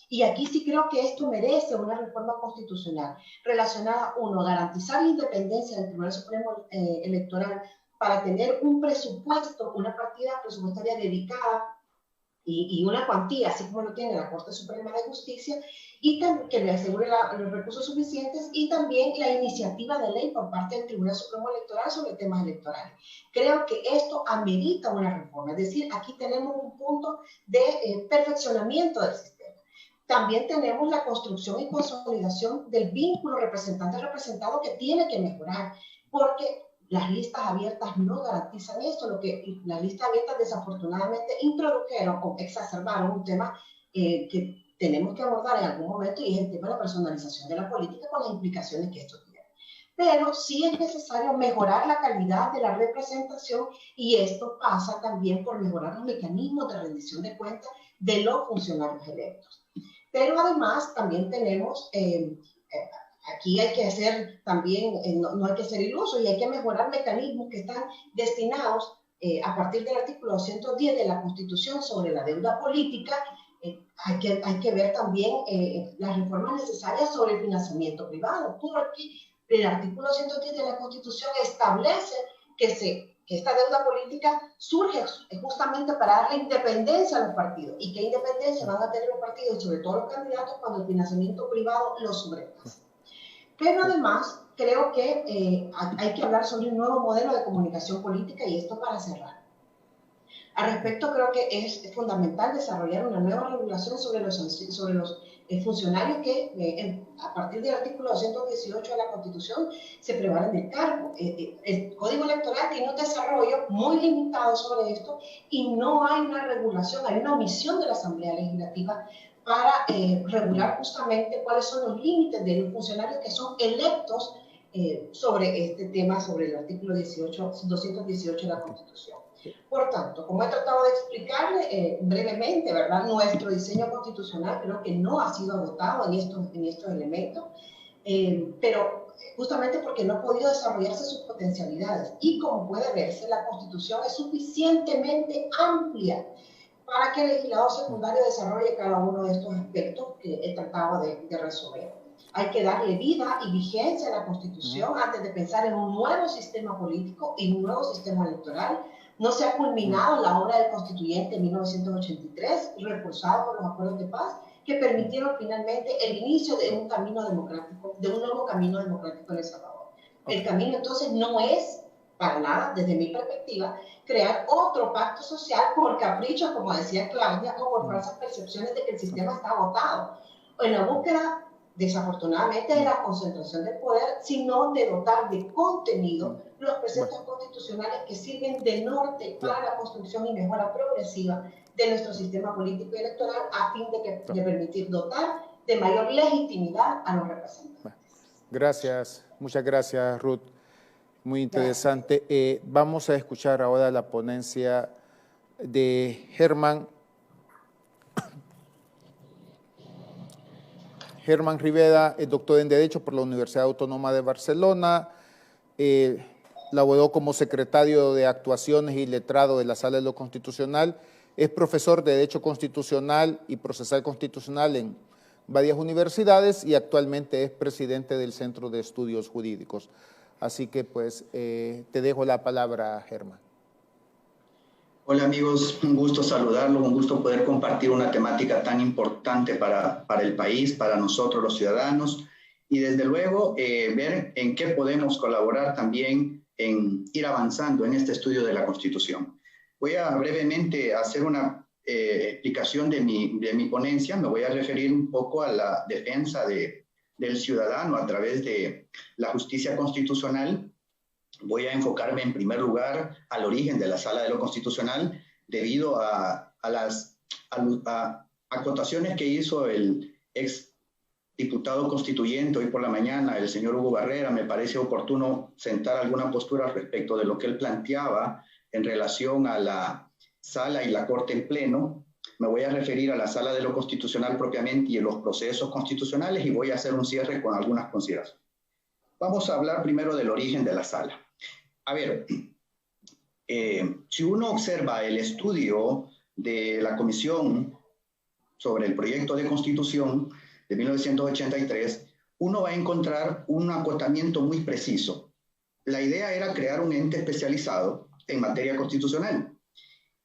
Y aquí sí creo que esto merece una reforma constitucional relacionada, uno, a garantizar la independencia del Tribunal Supremo Electoral para tener un presupuesto, una partida presupuestaria dedicada y una cuantía, así como lo tiene la Corte Suprema de Justicia, y que le asegure los recursos suficientes, y también la iniciativa de ley por parte del Tribunal Supremo Electoral sobre temas electorales. Creo que esto amerita una reforma, es decir, aquí tenemos un punto de perfeccionamiento del sistema. También tenemos la construcción y consolidación del vínculo representante-representado, que tiene que mejorar, porque las listas abiertas no garantizan esto. Lo que las listas abiertas desafortunadamente introdujeron o exacerbaron un tema que tenemos que abordar en algún momento, y es el tema de la personalización de la política con las implicaciones que esto tiene. Pero sí es necesario mejorar la calidad de la representación, y esto pasa también por mejorar los mecanismos de rendición de cuentas de los funcionarios electos. Pero además también tenemos, aquí hay que hacer también, no hay que ser ilusos, y hay que mejorar mecanismos que están destinados a partir del artículo 210 de la Constitución sobre la deuda política. Hay que ver también las reformas necesarias sobre el financiamiento privado, porque el artículo 110 de la Constitución establece que esta deuda política surge justamente para darle independencia a los partidos. ¿Y qué independencia van a tener los partidos, y sobre todo los candidatos, cuando el financiamiento privado los sobrepasa? Pero además, creo que hay que hablar sobre un nuevo modelo de comunicación política, y esto para cerrar. Al respecto, creo que es fundamental desarrollar una nueva regulación sobre los funcionarios que, a partir del artículo 218 de la Constitución, se prevalen del cargo. El Código Electoral tiene un desarrollo muy limitado sobre esto, y no hay una regulación, hay una omisión de la Asamblea Legislativa para regular justamente cuáles son los límites de los funcionarios que son electos sobre este tema, sobre el artículo 218 de la Constitución. Por tanto, como he tratado de explicarle brevemente, ¿verdad?, nuestro diseño constitucional creo que no ha sido agotado en estos elementos, pero justamente porque no ha podido desarrollarse sus potencialidades. Y como puede verse, la Constitución es suficientemente amplia para que el legislador secundario desarrolle cada uno de estos aspectos que he tratado de resolver. Hay que darle vida y vigencia a la Constitución antes de pensar en un nuevo sistema político y un nuevo sistema electoral. No se ha culminado la obra del Constituyente en 1983, reforzado por los acuerdos de paz, que permitieron finalmente el inicio de un camino democrático, de un nuevo camino democrático en El Salvador. El camino entonces no es, para nada, desde mi perspectiva, crear otro pacto social por capricho, como decía Claudia, o por falsas percepciones de que el sistema está agotado. En la búsqueda, desafortunadamente, de la concentración del poder, sino de dotar de contenido los preceptos constitucionales que sirven de norte para la construcción y mejora progresiva de nuestro sistema político y electoral, a fin de permitir dotar de mayor legitimidad a los representantes.
Gracias, muchas gracias, Ruth. Muy interesante. Vamos a escuchar ahora la ponencia de Germán Germán Rivera es doctor en Derecho por la Universidad Autónoma de Barcelona, laboró como secretario de Actuaciones y letrado de la Sala de lo Constitucional, es profesor de Derecho Constitucional y Procesal Constitucional en varias universidades y actualmente es presidente del Centro de Estudios Jurídicos. Así que pues te dejo la palabra, Germán.
Hola amigos, un gusto saludarlos, un gusto poder compartir una temática tan importante para el país, para nosotros los ciudadanos y desde luego ver en qué podemos colaborar también en ir avanzando en este estudio de la Constitución. Voy a brevemente hacer una explicación de mi ponencia, me voy a referir un poco a la defensa del ciudadano a través de la justicia constitucional. Voy a enfocarme en primer lugar al origen de la Sala de lo Constitucional debido a las acotaciones que hizo el ex diputado constituyente hoy por la mañana, el señor Hugo Barrera. Me parece oportuno sentar alguna postura respecto de lo que él planteaba en relación a la Sala y la Corte en pleno. Me voy a referir a la Sala de lo Constitucional propiamente y en los procesos constitucionales y voy a hacer un cierre con algunas consideraciones. Vamos a hablar primero del origen de la Sala. A ver, si uno observa el estudio de la Comisión sobre el proyecto de Constitución de 1983, uno va a encontrar un acotamiento muy preciso. La idea era crear un ente especializado en materia constitucional.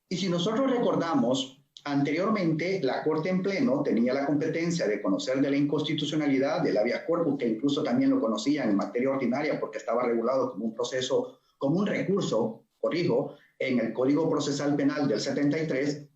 Y si nosotros recordamos, anteriormente la Corte en pleno tenía la competencia de conocer de la inconstitucionalidad del habeas corpus, que incluso también lo conocían en materia ordinaria porque estaba regulado como un proceso, como un recurso, corrijo, en el Código Procesal Penal del 73.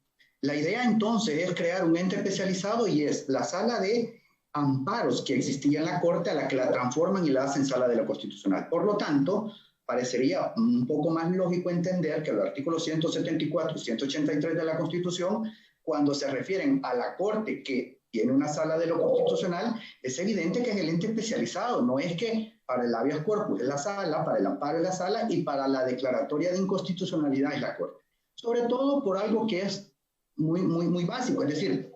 La idea entonces es crear un ente especializado y es la Sala de Amparos que existía en la Corte a la que la transforman y la hacen Sala de lo Constitucional. Por lo tanto, parecería un poco más lógico entender que los artículos 174 y 183 de la Constitución, cuando se refieren a la Corte que tiene una Sala de lo Constitucional, es evidente que es el ente especializado, no es que para el habeas corpus es la Sala, para el amparo es la Sala y para la declaratoria de inconstitucionalidad es la Corte. Sobre todo por algo que es muy básico, es decir,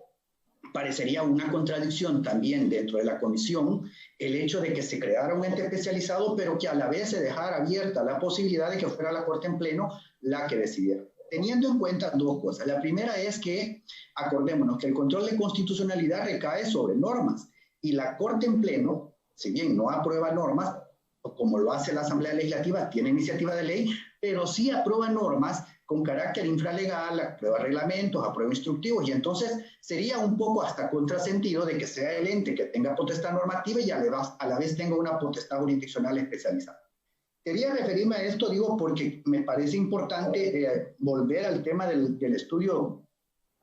parecería una contradicción también dentro de la comisión el hecho de que se creara un ente especializado, pero que a la vez se dejara abierta la posibilidad de que fuera la Corte en pleno la que decidiera. Teniendo en cuenta dos cosas. La primera es que, acordémonos, que el control de constitucionalidad recae sobre normas y la Corte en pleno, si bien no aprueba normas, como lo hace la Asamblea Legislativa, tiene iniciativa de ley, pero sí aprueba normas con carácter infralegal, aprueba reglamentos, aprueba instructivos, y entonces sería un poco hasta contrasentido de que sea el ente que tenga potestad normativa y a la vez tenga una potestad jurisdiccional especializada. Quería referirme a esto, digo, porque me parece importante volver al tema del estudio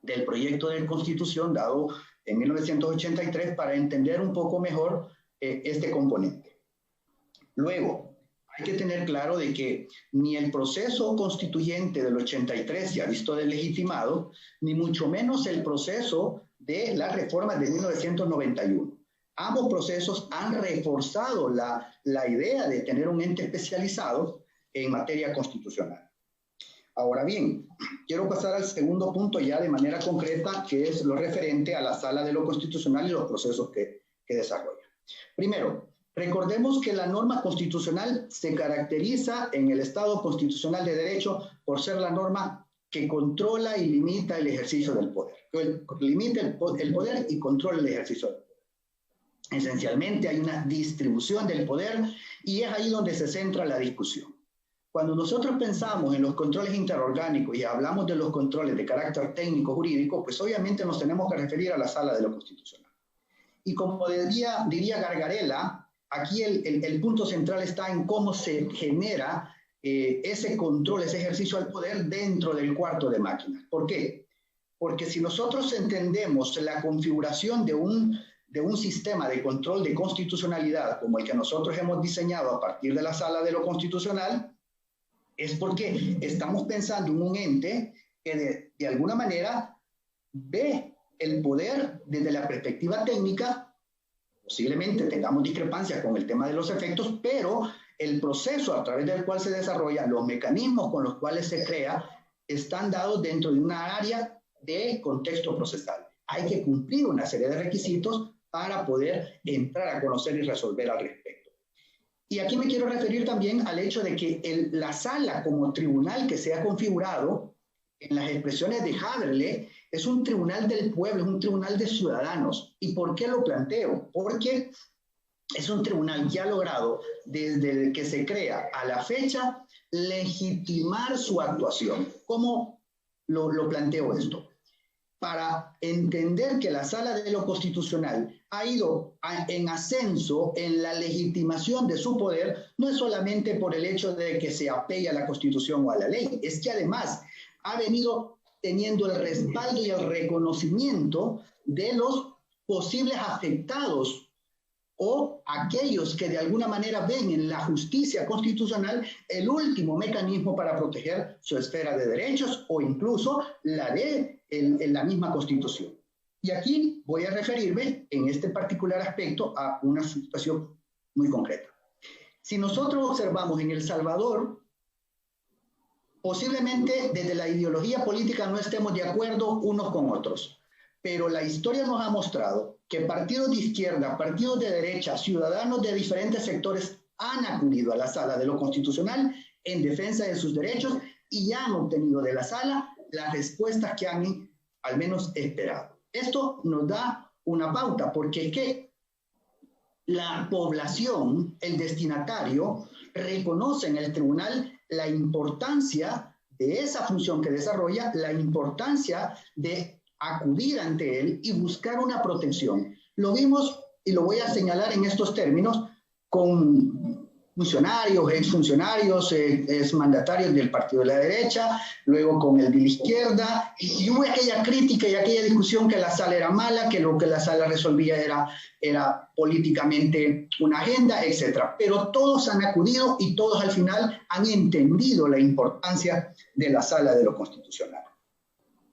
del proyecto de Constitución dado en 1983 para entender un poco mejor este componente. Luego, hay que tener claro de que ni el proceso constituyente del 83 se ha visto deslegitimado, ni mucho menos el proceso de las reformas de 1991. Ambos procesos han reforzado la idea de tener un ente especializado en materia constitucional. Ahora bien, quiero pasar al segundo punto ya de manera concreta, que es lo referente a la Sala de lo Constitucional y los procesos que desarrolla. Primero, recordemos que la norma constitucional se caracteriza en el Estado constitucional de derecho por ser la norma que controla y limita el ejercicio del poder. Limita el poder y controla el ejercicio del poder. Esencialmente hay una distribución del poder y es ahí donde se centra la discusión. Cuando nosotros pensamos en los controles interorgánicos y hablamos de los controles de carácter técnico jurídico, pues obviamente nos tenemos que referir a la Sala de lo Constitucional. Y como diría Gargarella, aquí el punto central está en cómo se genera ese control, ese ejercicio del poder dentro del cuarto de máquinas. ¿Por qué? Porque si nosotros entendemos la configuración de un sistema de control de constitucionalidad como el que nosotros hemos diseñado a partir de la Sala de lo Constitucional, es porque estamos pensando en un ente que de alguna manera ve el poder desde la perspectiva técnica. Posiblemente tengamos discrepancias con el tema de los efectos, pero el proceso a través del cual se desarrolla, los mecanismos con los cuales se crea, están dados dentro de una área de contexto procesal. Hay que cumplir una serie de requisitos para poder entrar a conocer y resolver al respecto. Y aquí me quiero referir también al hecho de que la sala como tribunal que se ha configurado en las expresiones de Haberle es un tribunal del pueblo, es un tribunal de ciudadanos. ¿Y por qué lo planteo? Porque es un tribunal que ha logrado, desde que se crea a la fecha, legitimar su actuación. ¿Cómo lo planteo esto? Para entender que la Sala de lo Constitucional ha ido en ascenso en la legitimación de su poder, no es solamente por el hecho de que se apegue a la Constitución o a la ley, es que además ha venido teniendo el respaldo y el reconocimiento de los posibles afectados o aquellos que de alguna manera ven en la justicia constitucional el último mecanismo para proteger su esfera de derechos o incluso la de la misma Constitución. Y aquí voy a referirme en este particular aspecto a una situación muy concreta. Si nosotros observamos en El Salvador, posiblemente desde la ideología política no estemos de acuerdo unos con otros, pero la historia nos ha mostrado que partidos de izquierda, partidos de derecha, ciudadanos de diferentes sectores han acudido a la Sala de lo Constitucional en defensa de sus derechos y han obtenido de la Sala las respuestas que han al menos esperado. Esto nos da una pauta, porque es que la población, el destinatario, reconoce en el tribunal la importancia de esa función que desarrolla, la importancia de acudir ante él y buscar una protección. Lo vimos, y lo voy a señalar en estos términos, con funcionarios, exfuncionarios, exmandatarios del partido de la derecha, luego con el de la izquierda, y hubo aquella crítica y aquella discusión que la sala era mala, que lo que la sala resolvía era políticamente una agenda, etc. Pero todos han acudido y todos al final han entendido la importancia de la Sala de lo Constitucional.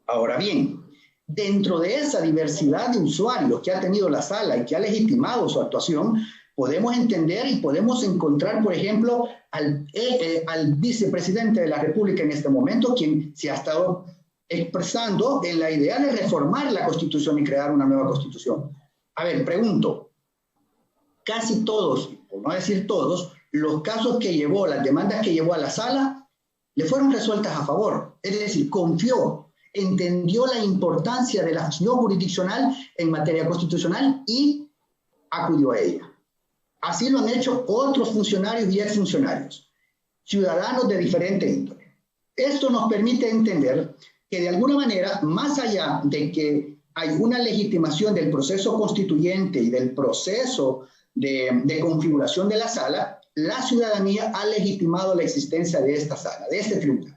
Ahora bien, dentro de esa diversidad de usuarios que ha tenido la sala y que ha legitimado su actuación, podemos entender y podemos encontrar, por ejemplo, al vicepresidente de la República en este momento, quien se ha estado expresando en la idea de reformar la Constitución y crear una nueva Constitución. A ver, pregunto, casi todos, por no decir todos, los casos que llevó, las demandas que llevó a la sala, le fueron resueltas a favor. Es decir, confió, entendió la importancia de la acción jurisdiccional en materia constitucional y acudió a ella. Así lo han hecho otros funcionarios y exfuncionarios, ciudadanos de diferente índole. Esto nos permite entender que de alguna manera, más allá de que hay una legitimación del proceso constituyente y del proceso de configuración de la sala, la ciudadanía ha legitimado la existencia de esta sala, de este tribunal.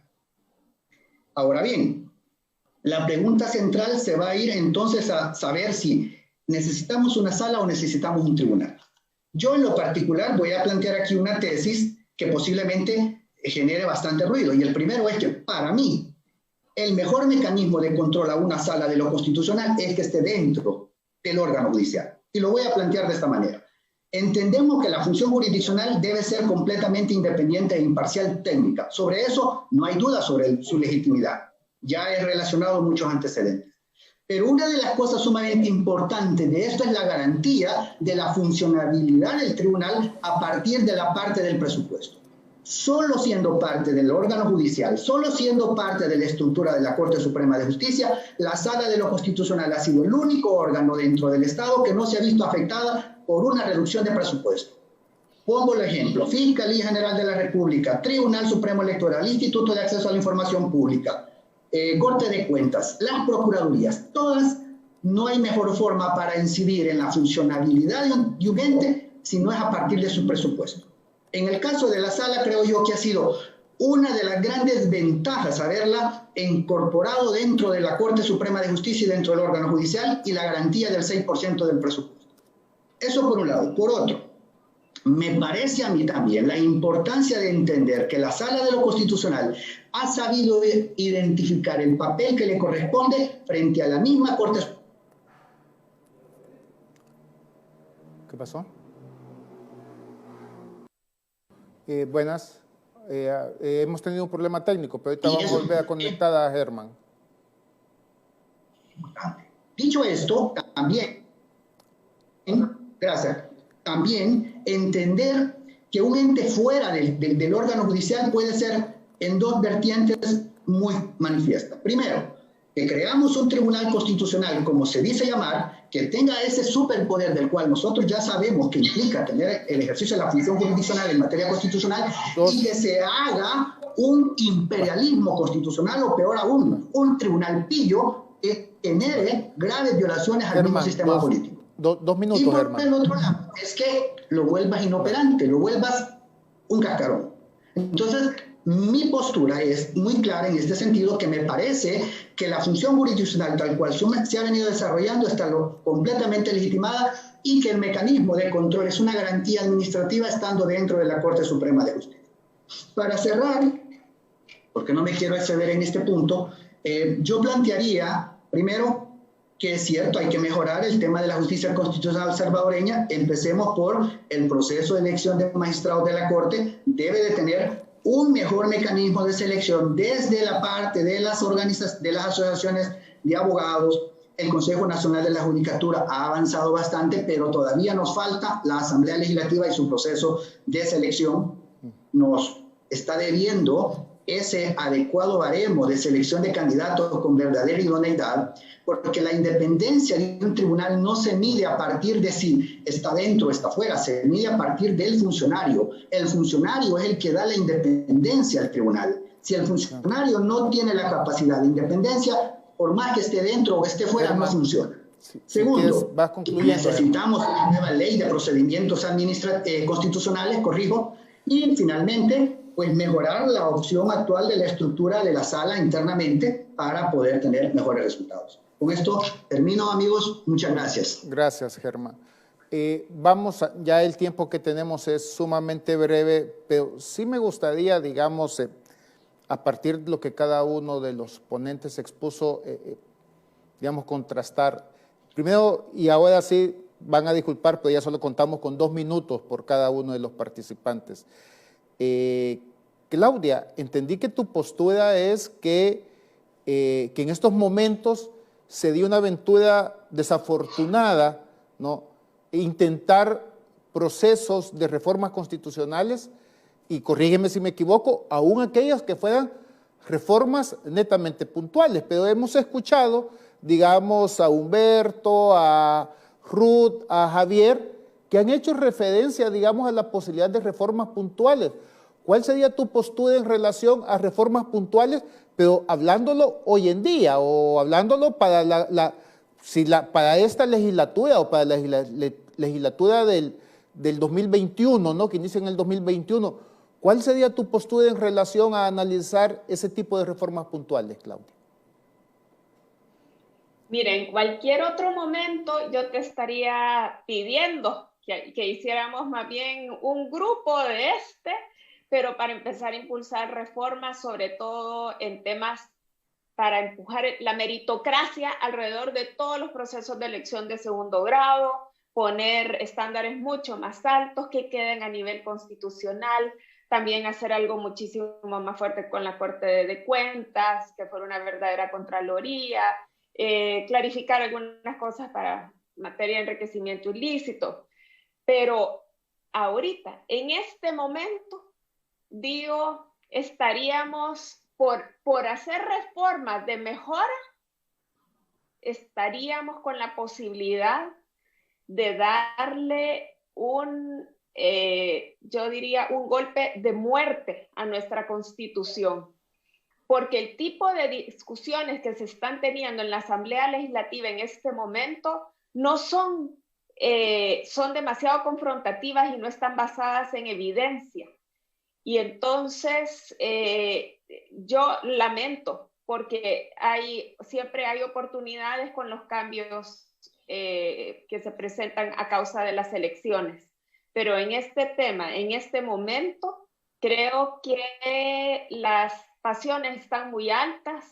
Ahora bien, la pregunta central se va a ir entonces a saber si necesitamos una sala o necesitamos un tribunal. Yo en lo particular voy a plantear aquí una tesis que posiblemente genere bastante ruido. Y el primero es que para mí el mejor mecanismo de control a una sala de lo constitucional es que esté dentro del órgano judicial. Y lo voy a plantear de esta manera. Entendemos que la función jurisdiccional debe ser completamente independiente e imparcial técnica. Sobre eso no hay duda sobre su legitimidad. Ya he relacionado muchos antecedentes. Pero una de las cosas sumamente importantes de esto es la garantía de la funcionabilidad del tribunal a partir de la parte del presupuesto. Solo siendo parte del órgano judicial, solo siendo parte de la estructura de la Corte Suprema de Justicia, la Sala de lo Constitucional ha sido el único órgano dentro del Estado que no se ha visto afectada por una reducción de presupuesto. Pongo el ejemplo: Fiscalía General de la República, Tribunal Supremo Electoral, Instituto de Acceso a la Información Pública, Corte de Cuentas, las procuradurías, todas, no hay mejor forma para incidir en la funcionabilidad de un ente si no es a partir de su presupuesto. En el caso de la sala, creo yo que ha sido una de las grandes ventajas haberla incorporado dentro de la Corte Suprema de Justicia y dentro del órgano judicial, y la garantía del 6% del presupuesto. Eso por un lado. Por otro, me parece a mí también la importancia de entender que la Sala de lo Constitucional ha sabido identificar el papel que le corresponde frente a la misma Corte.
¿Qué pasó? Buenas. Hemos tenido un problema técnico, pero ahorita vamos a volver a conectar a Germán.
Dicho esto, también Gracias. También entender que un ente fuera del órgano judicial puede ser en dos vertientes muy manifiestas. Primero, que creamos un tribunal constitucional, como se dice llamar, que tenga ese superpoder del cual nosotros ya sabemos que implica tener el ejercicio de la función jurisdiccional en materia constitucional, y que se haga un imperialismo constitucional, o peor aún, un tribunal pillo que genere graves violaciones al mismo sistema político.
Dos minutos,
y por
Germán.
el otro lado, es que lo vuelvas inoperante, lo vuelvas un cascarón. Entonces, mi postura es muy clara en este sentido, que me parece que la función jurisdiccional tal cual se ha venido desarrollando está completamente legitimada, y que el mecanismo de control es una garantía administrativa estando dentro de la Corte Suprema de Justicia. Para cerrar, porque no me quiero exceder en este punto, yo plantearía, primero, que es cierto, hay que mejorar el tema de la justicia constitucional salvadoreña. Empecemos por el proceso de elección de magistrados de la Corte. Debe de tener un mejor mecanismo de selección desde la parte de las asociaciones de abogados. El Consejo Nacional de la Judicatura ha avanzado bastante, pero todavía nos falta la Asamblea Legislativa y su proceso de selección. Nos está debiendo ese adecuado baremo de selección de candidatos con verdadera idoneidad, porque la independencia de un tribunal no se mide a partir de si está dentro o está fuera, se mide a partir del funcionario. El funcionario es el que da la independencia al tribunal. Si el funcionario no tiene la capacidad de independencia, por más que esté dentro o esté fuera, no funciona. Segundo, necesitamos una nueva ley de procedimientos constitucionales, corrijo, y finalmente, pues mejorar la opción actual de la estructura de la sala internamente para poder tener mejores resultados. Con esto termino, amigos. Muchas gracias.
Gracias, Germán. Ya el tiempo que tenemos es sumamente breve, pero sí me gustaría, digamos, a partir de lo que cada uno de los ponentes expuso, digamos, contrastar. Primero, y ahora sí, van a disculpar, pero ya solo contamos con 2 minutos por cada uno de los participantes. Claudia, entendí que tu postura es que en estos momentos se dio una aventura desafortunada, ¿no? Intentar procesos de reformas constitucionales, y corrígeme si me equivoco, aún aquellas que fueran reformas netamente puntuales, pero hemos escuchado, digamos, a Humberto, a Ruth, a Javier, que han hecho referencia, digamos, a la posibilidad de reformas puntuales. ¿Cuál sería tu postura en relación a reformas puntuales, pero hablándolo hoy en día, o hablándolo para para esta legislatura o para la legislatura del 2021, ¿no?, que inicia en el 2021? ¿Cuál sería tu postura en relación a analizar ese tipo de reformas puntuales, Claudia?
Mira, en cualquier otro momento yo te estaría pidiendo que hiciéramos más bien un grupo de pero para empezar a impulsar reformas, sobre todo en temas para empujar la meritocracia alrededor de todos los procesos de elección de segundo grado, poner estándares mucho más altos que queden a nivel constitucional, también hacer algo muchísimo más fuerte con la Corte de Cuentas, que fuera una verdadera contraloría, clarificar algunas cosas para materia de enriquecimiento ilícito. Pero ahorita, en este momento, digo, estaríamos por hacer reformas de mejora, estaríamos con la posibilidad de darle yo diría, un golpe de muerte a nuestra Constitución. Porque el tipo de discusiones que se están teniendo en la Asamblea Legislativa en este momento no son demasiado confrontativas y no están basadas en evidencia. Y entonces yo lamento, porque siempre hay oportunidades con los cambios que se presentan a causa de las elecciones. Pero en este tema, en este momento, creo que las pasiones están muy altas,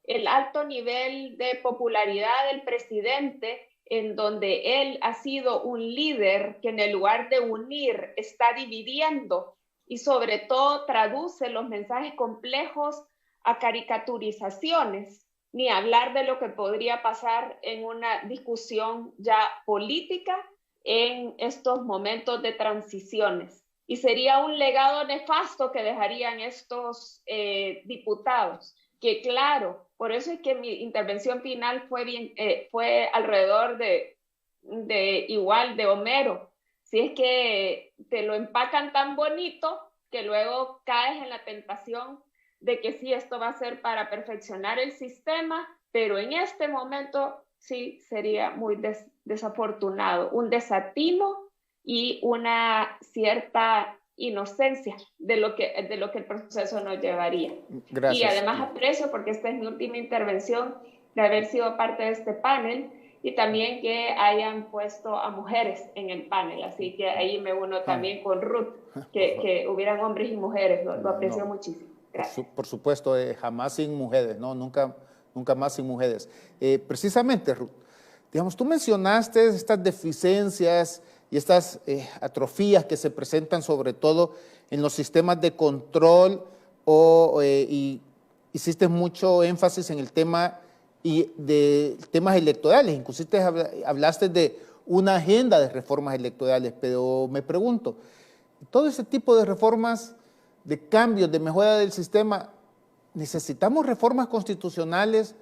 el alto nivel de popularidad del presidente, en donde él ha sido un líder que en el lugar de unir está dividiendo y sobre todo traduce los mensajes complejos a caricaturizaciones, ni hablar de lo que podría pasar en una discusión ya política en estos momentos de transiciones. Y sería un legado nefasto que dejarían estos diputados, que claro, por eso es que mi intervención final fue alrededor de igual de Homero. Si es que te lo empacan tan bonito que luego caes en la tentación de que sí, esto va a ser para perfeccionar el sistema, pero en este momento sí sería muy desafortunado, un desatino y una cierta inocencia de lo que el proceso nos llevaría.
Gracias.
Y además aprecio, porque esta es mi última intervención, de haber sido parte de este panel y también que hayan puesto a mujeres en el panel. Así que ahí me uno también con Ruth, que hubieran hombres y mujeres. Lo aprecio muchísimo. Gracias.
Por supuesto, jamás sin mujeres, ¿no? Nunca más sin mujeres. Precisamente, Ruth, digamos, tú mencionaste estas deficiencias y estas atrofías que se presentan sobre todo en los sistemas de control y hiciste mucho énfasis en el tema y de temas electorales, inclusive hablaste de una agenda de reformas electorales, pero me pregunto, todo ese tipo de reformas, de cambios, de mejora del sistema, ¿necesitamos reformas constitucionales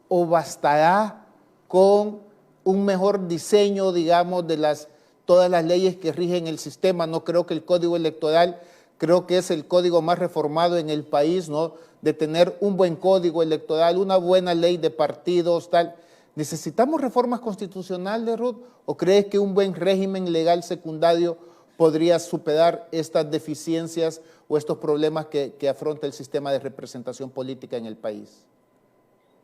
o bastará con un mejor diseño, digamos, de todas las leyes que rigen el sistema? No creo que el Código Electoral, creo que es el código más reformado en el país, ¿no? De tener un buen código electoral, una buena ley de partidos, tal. ¿Necesitamos reformas constitucionales, Ruth? ¿O crees que un buen régimen legal secundario podría superar estas deficiencias o estos problemas que afronta el sistema de representación política en el país?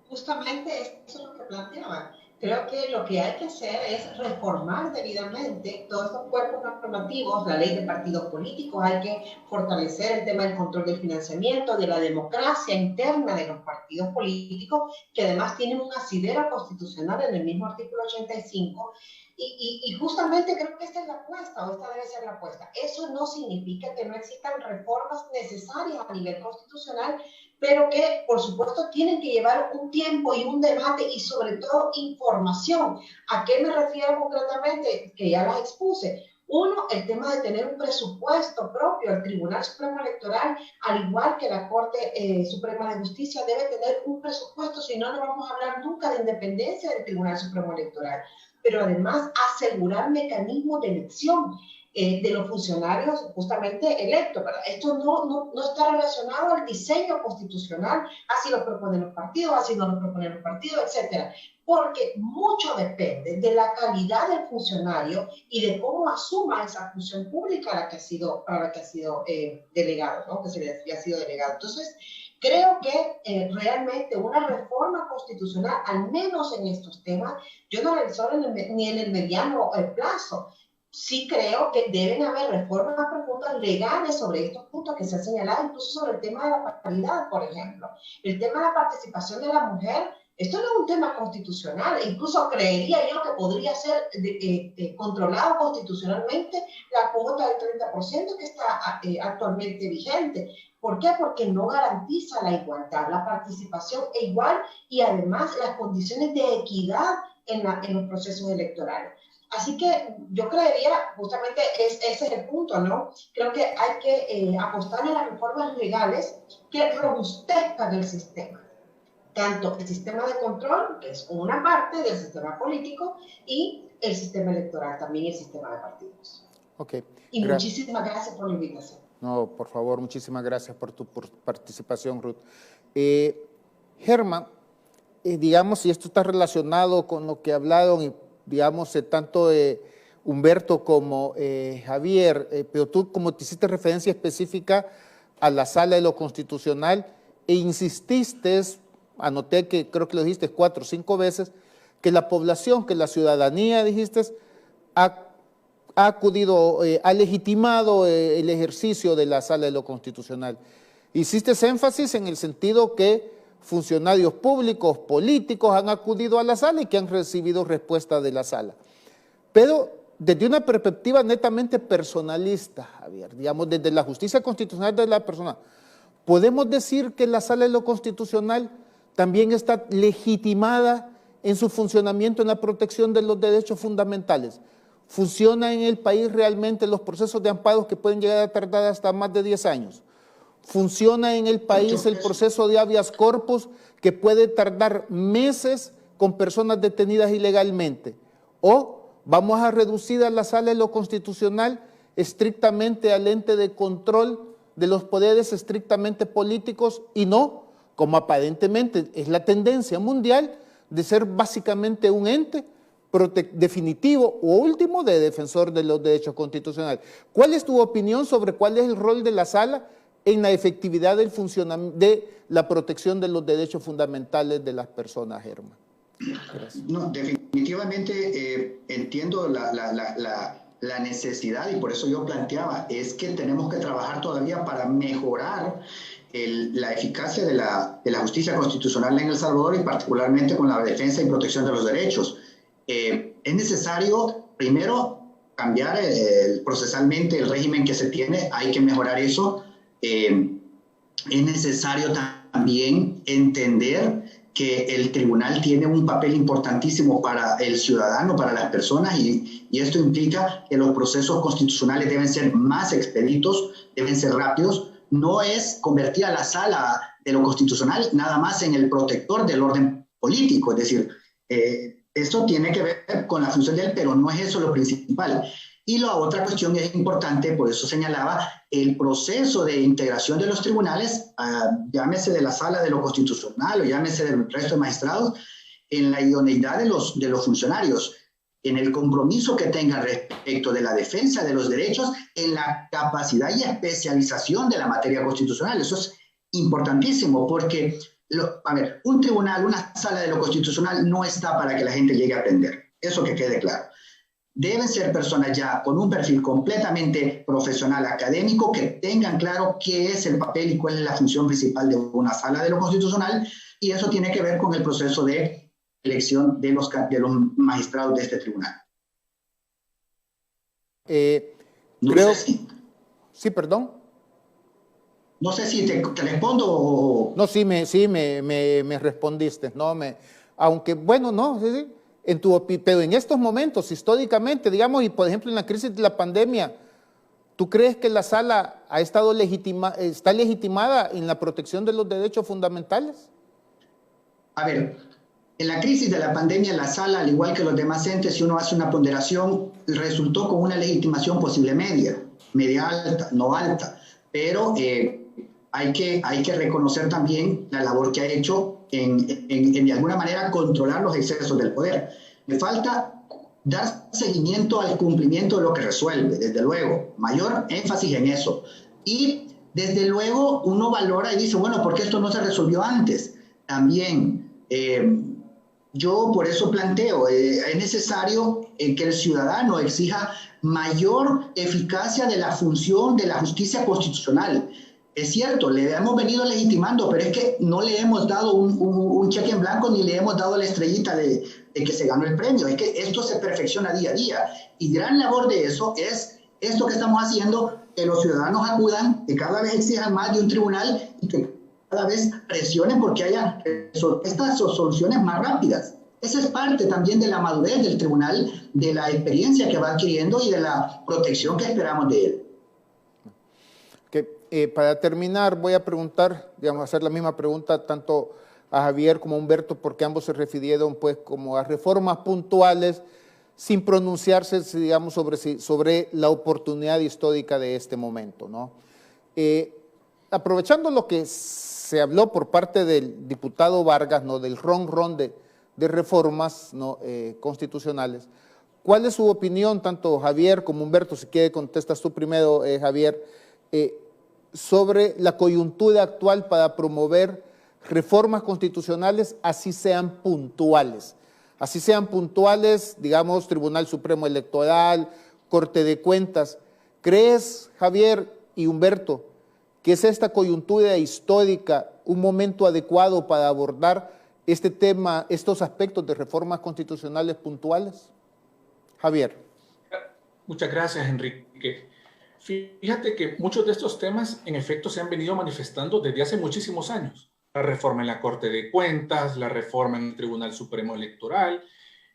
Justamente eso es lo que planteaba. Creo que lo que hay que hacer es reformar debidamente todos estos cuerpos normativos, la ley de partidos políticos, hay que fortalecer el tema del control del financiamiento, de la democracia interna de los partidos políticos, que además tienen un asidero constitucional en el mismo artículo 85, y justamente creo que esta es la apuesta, o esta debe ser la apuesta. Eso no significa que no existan reformas necesarias a nivel constitucional, pero que, por supuesto, tienen que llevar un tiempo y un debate y, sobre todo, información. ¿A qué me refiero concretamente? Que ya las expuse. Uno, el tema de tener un presupuesto propio. El Tribunal Supremo Electoral, al igual que la Corte Suprema de Justicia, debe tener un presupuesto, si no, no vamos a hablar nunca de independencia del Tribunal Supremo Electoral. Pero además, asegurar mecanismos de elección de los funcionarios justamente electos. Esto no está relacionado al diseño constitucional, así lo proponen los partidos, así no lo proponen los partidos, etcétera, porque mucho depende de la calidad del funcionario y de cómo asuma esa función pública a la que ha sido delegado, ¿no? Que se le ha sido delegado. Entonces, creo que realmente una reforma constitucional, al menos en estos temas, yo no la veo ni en el mediano plazo. Sí creo que deben haber reformas profundas legales sobre estos puntos que se han señalado, incluso sobre el tema de la paridad, por ejemplo. El tema de la participación de la mujer, esto no es un tema constitucional, incluso creería yo que podría ser controlado constitucionalmente la cuota del 30% que está actualmente vigente. ¿Por qué? Porque no garantiza la igualdad, la participación igual y además las condiciones de equidad en los procesos electorales. Así que yo creería, justamente ese es el punto, ¿no? Creo que hay que apostar en las reformas legales que robustezcan el sistema. Tanto el sistema de control, que es una parte del sistema político, y el sistema electoral, también el sistema de partidos.
Okay.
Y muchísimas gracias por la invitación.
No, por favor, muchísimas gracias por tu participación, Ruth. Germán, digamos, y esto está relacionado con lo que hablaron, y digamos, tanto Humberto como Javier, pero tú, como te hiciste referencia específica a la Sala de lo Constitucional e insististe, anoté que creo que lo dijiste 4 o 5 veces, que la población, que la ciudadanía, dijiste, ha acudido, ha legitimado el ejercicio de la Sala de lo Constitucional. Hiciste énfasis en el sentido que funcionarios públicos, políticos han acudido a la sala y que han recibido respuesta de la sala. Pero desde una perspectiva netamente personalista, Javier, digamos, desde la justicia constitucional de la persona, ¿podemos decir que la Sala de lo Constitucional también está legitimada en su funcionamiento en la protección de los derechos fundamentales? ¿Funciona en el país realmente los procesos de amparos que pueden llegar a tardar hasta más de 10 años? ¿Funciona en el país el proceso de habeas corpus que puede tardar meses con personas detenidas ilegalmente? ¿O vamos a reducir a la Sala de lo Constitucional estrictamente al ente de control de los poderes estrictamente políticos y no, como aparentemente es la tendencia mundial, de ser básicamente un ente definitivo o último de defensor de los derechos constitucionales? ¿Cuál es tu opinión sobre cuál es el rol de la Sala en la efectividad del funcionamiento de la protección de los derechos fundamentales de las personas, Germán? Gracias.
No, definitivamente entiendo la necesidad, y por eso yo planteaba, es que tenemos que trabajar todavía para mejorar la eficacia de la justicia constitucional en El Salvador, y particularmente con la defensa y protección de los derechos. Es necesario, primero, cambiar procesalmente el régimen que se tiene, hay que mejorar eso. Es necesario también entender que el tribunal tiene un papel importantísimo para el ciudadano, para las personas, y esto implica que los procesos constitucionales deben ser más expeditos, deben ser rápidos. No es convertir a la Sala de lo Constitucional nada más en el protector del orden político, es decir, esto tiene que ver con la función de él, pero no es eso lo principal. Y la otra cuestión es importante, por eso señalaba, el proceso de integración de los tribunales, llámese de la Sala de lo Constitucional o llámese del resto de magistrados, en la idoneidad de los funcionarios, en el compromiso que tengan respecto de la defensa de los derechos, en la capacidad y especialización de la materia constitucional. Eso es importantísimo porque, a ver, un tribunal, una Sala de lo Constitucional no está para que la gente llegue a aprender. Eso que quede claro. Deben ser personas ya con un perfil completamente profesional, académico, que tengan claro qué es el papel y cuál es la función principal de una Sala de lo Constitucional, y eso tiene que ver con el proceso de elección de los magistrados de este tribunal.
Creo... Sí, perdón.
No sé si te respondo o...
No, sí me respondiste. No, aunque, bueno, no, sí. Pero en estos momentos, históricamente, digamos, y por ejemplo en la crisis de la pandemia, ¿tú crees que la Sala ha estado está legitimada en la protección de los derechos fundamentales?
A ver, en la crisis de la pandemia, la Sala, al igual que los demás entes, si uno hace una ponderación, resultó con una legitimación posible media alta, no alta, pero hay que reconocer también la labor que ha hecho en de alguna manera controlar los excesos del poder. Me falta dar seguimiento al cumplimiento de lo que resuelve, desde luego, mayor énfasis en eso. Y desde luego uno valora y dice, bueno, ¿por qué esto no se resolvió antes? También, yo por eso planteo, es necesario que el ciudadano exija mayor eficacia de la función de la justicia constitucional. Es cierto, le hemos venido legitimando, pero es que no le hemos dado un cheque en blanco ni le hemos dado la estrellita de que se ganó el premio. Es que esto se perfecciona día a día. Y gran labor de eso es esto que estamos haciendo, que los ciudadanos acudan, que cada vez exijan más de un tribunal y que cada vez presionen porque haya estas soluciones más rápidas. Esa es parte también de la madurez del tribunal, de la experiencia que va adquiriendo y de la protección que esperamos de él.
Para terminar, voy a preguntar, digamos, hacer la misma pregunta tanto a Javier como a Humberto, porque ambos se refirieron pues como a reformas puntuales sin pronunciarse, digamos, sobre la oportunidad histórica de este momento, ¿no? Aprovechando lo que se habló por parte del diputado Vargas, ¿no?, del ron de reformas, ¿no?, constitucionales, ¿cuál es su opinión, tanto Javier como Humberto? Si quiere contestas tú primero, Javier, sobre la coyuntura actual para promover reformas constitucionales, así sean puntuales, digamos, Tribunal Supremo Electoral, Corte de Cuentas. ¿Crees, Javier y Humberto, que es esta coyuntura histórica un momento adecuado para abordar este tema, estos aspectos de reformas constitucionales puntuales? Javier.
Muchas gracias, Enrique. Fíjate que muchos de estos temas, en efecto, se han venido manifestando desde hace muchísimos años. La reforma en la Corte de Cuentas, la reforma en el Tribunal Supremo Electoral,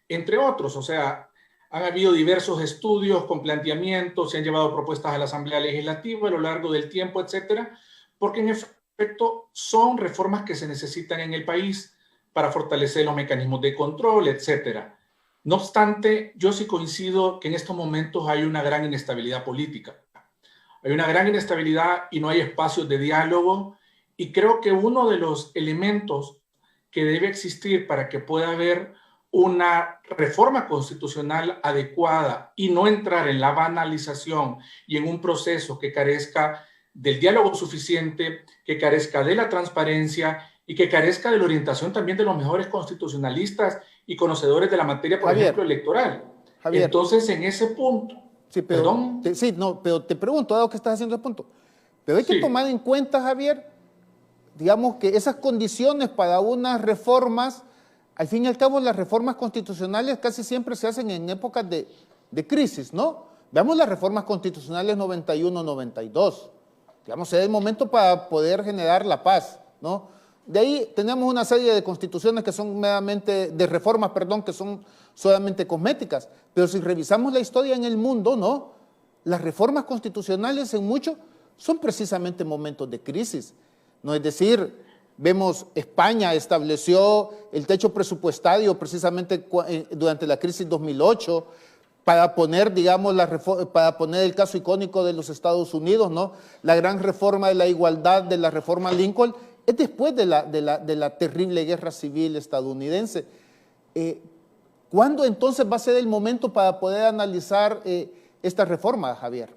entre otros. O sea, Han habido diversos estudios con planteamientos, se han llevado propuestas a la Asamblea Legislativa a lo largo del tiempo, etcétera, porque en efecto son reformas que se necesitan en el país para fortalecer los mecanismos de control, etcétera. No obstante, yo sí coincido que en estos momentos hay una gran inestabilidad política. Hay una gran inestabilidad y no hay espacios de diálogo, y creo que uno de los elementos que debe existir para que pueda haber una reforma constitucional adecuada y no entrar en la banalización y en un proceso que carezca del diálogo suficiente, que carezca de la transparencia y que carezca de la orientación también de los mejores constitucionalistas y conocedores de la materia, por ejemplo, electoral. Javier, entonces, en ese punto...
Sí, pero, pero te pregunto, dado que estás haciendo ese punto, pero hay que tomar en cuenta, Javier, digamos que esas condiciones para unas reformas, al fin y al cabo las reformas constitucionales casi siempre se hacen en épocas de crisis, ¿no? Veamos las reformas constitucionales 91-92, digamos, es el momento para poder generar la paz, ¿no? De ahí tenemos una serie de constituciones que son meramente, de reformas, perdón, que son solamente cosméticas, pero si revisamos la historia en el mundo, ¿no? Las reformas constitucionales en mucho son precisamente momentos de crisis, ¿no? Es decir, vemos España estableció el techo presupuestario precisamente durante la crisis 2008 para poner, digamos, para poner el caso icónico de los Estados Unidos, ¿no? La gran reforma de la igualdad de la reforma Lincoln es después de la terrible guerra civil estadounidense. ¿Cuándo entonces va a ser el momento para poder analizar esta reforma, Javier?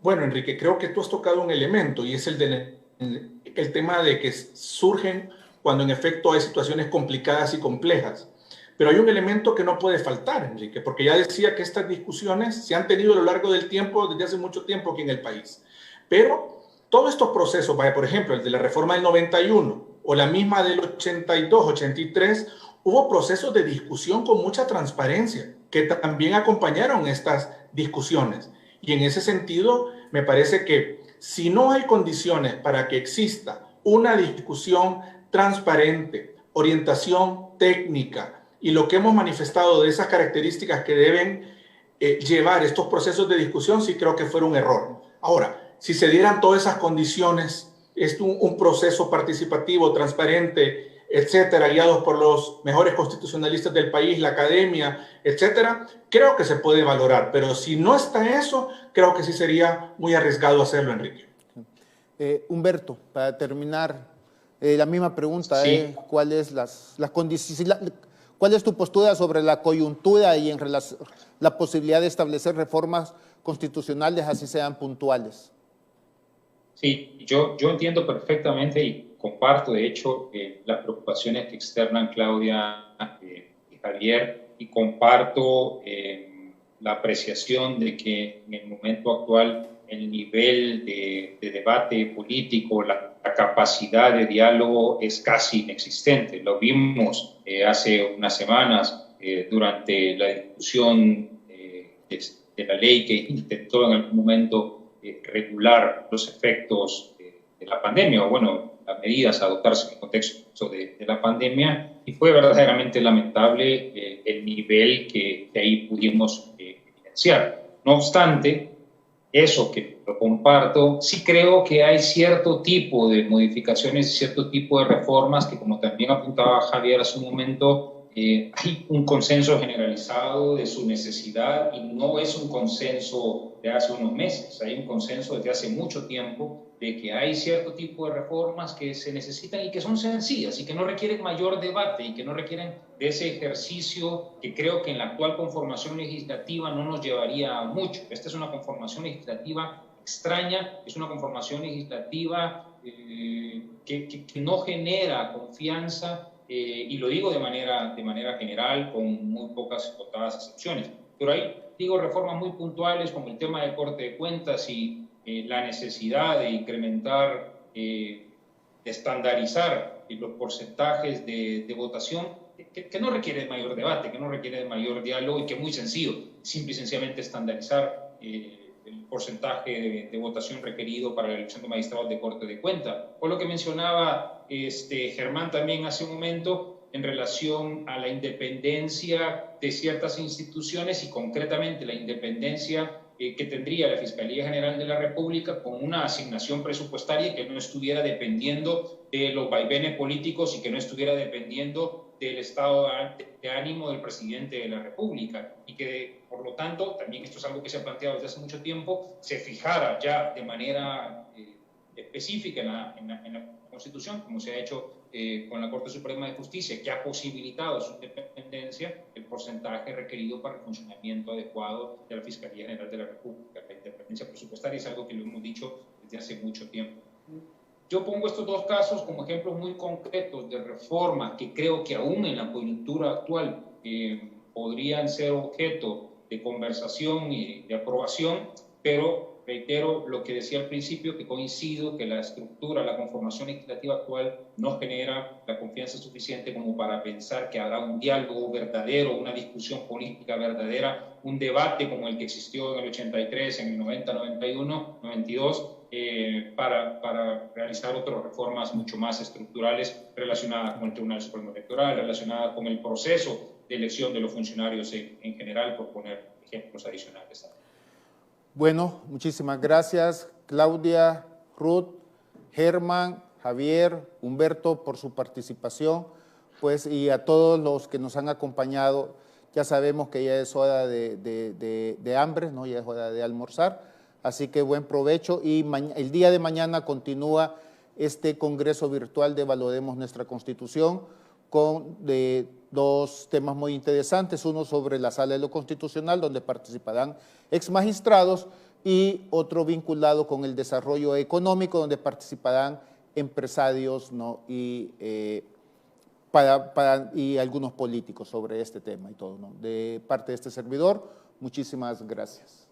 Bueno, Enrique, creo que tú has tocado un elemento y es el tema de que surgen cuando en efecto hay situaciones complicadas y complejas. Pero hay un elemento que no puede faltar, Enrique, porque ya decía que estas discusiones se han tenido a lo largo del tiempo, desde hace mucho tiempo aquí en el país. Pero todos estos procesos, vaya, por ejemplo, el de la reforma del 91 o la misma del 82, 83, hubo procesos de discusión con mucha transparencia que también acompañaron estas discusiones. Y en ese sentido, me parece que si no hay condiciones para que exista una discusión transparente, orientación técnica y lo que hemos manifestado de esas características que deben llevar estos procesos de discusión, sí creo que fuera un error. Ahora, si se dieran todas esas condiciones, es un proceso participativo, transparente, etcétera, guiados por los mejores constitucionalistas del país, la academia, etcétera, creo que se puede valorar. Pero si no está eso, creo que sí sería muy arriesgado hacerlo, Enrique.
Humberto, para terminar, la misma pregunta,
sí.
¿cuál es ¿cuál es tu postura sobre la coyuntura y en la posibilidad de establecer reformas constitucionales, así sean puntuales?
Sí, yo entiendo perfectamente y comparto, de hecho, las preocupaciones que externan Claudia y Javier, y comparto la apreciación de que en el momento actual el nivel de debate político, la capacidad de diálogo es casi inexistente. Lo vimos hace unas semanas durante la discusión de la ley que intentó en algún momento regular los efectos de la pandemia, o bueno, las medidas a adoptarse en el contexto de la pandemia, y fue verdaderamente lamentable el nivel que ahí pudimos evidenciar. No obstante, eso que lo comparto, sí creo que hay cierto tipo de modificaciones, cierto tipo de reformas que, como también apuntaba Javier hace un momento, hay un consenso generalizado de su necesidad, y no es un consenso de hace unos meses, hay un consenso desde hace mucho tiempo de que hay cierto tipo de reformas que se necesitan y que son sencillas y que no requieren mayor debate y que no requieren de ese ejercicio que creo que en la actual conformación legislativa no nos llevaría mucho. Esta es una conformación legislativa extraña, es una conformación legislativa que no genera confianza, y lo digo de manera general, con muy pocas contadas excepciones. Pero hay, digo, reformas muy puntuales como el tema del corte de cuentas y la necesidad de incrementar, de estandarizar los porcentajes de votación, que no requiere de mayor debate, que no requiere de mayor diálogo y que es muy sencillo, simple y sencillamente estandarizar el porcentaje de votación requerido para la elección de magistrados de corte de cuenta. O lo que mencionaba Germán también hace un momento, en relación a la independencia de ciertas instituciones y concretamente la independencia que tendría la Fiscalía General de la República con una asignación presupuestaria que no estuviera dependiendo de los vaivenes políticos y que no estuviera dependiendo del estado de ánimo del presidente de la República y que, por lo tanto, también esto es algo que se ha planteado desde hace mucho tiempo, se fijara ya de manera específica en la Constitución, como se ha hecho con la Corte Suprema de Justicia, que ha posibilitado su independencia, el porcentaje requerido para el funcionamiento adecuado de la Fiscalía General de la República. La independencia presupuestaria es algo que lo hemos dicho desde hace mucho tiempo. Yo pongo estos dos casos como ejemplos muy concretos de reformas que creo que aún en la coyuntura actual podrían ser objeto de conversación y de aprobación, pero reitero lo que decía al principio, que coincido que la estructura, la conformación legislativa actual no genera la confianza suficiente como para pensar que habrá un diálogo verdadero, una discusión política verdadera, un debate como el que existió en el 83, en el 90, 91, 92, para realizar otras reformas mucho más estructurales relacionadas con el Tribunal Supremo Electoral, relacionadas con el proceso de elección de los funcionarios en general, por poner ejemplos adicionales.
Bueno, muchísimas gracias, Claudia, Ruth, Germán, Javier, Humberto, por su participación, pues, y a todos los que nos han acompañado. Ya sabemos que ya es hora de hambre, ¿no? Ya es hora de almorzar, así que buen provecho, y el día de mañana continúa este congreso virtual de Valoremos Nuestra Constitución con dos temas muy interesantes, uno sobre la Sala de lo Constitucional, donde participarán exmagistrados, y otro vinculado con el desarrollo económico, donde participarán empresarios, ¿no? y algunos políticos sobre este tema y todo, ¿no? De parte de este servidor, muchísimas gracias.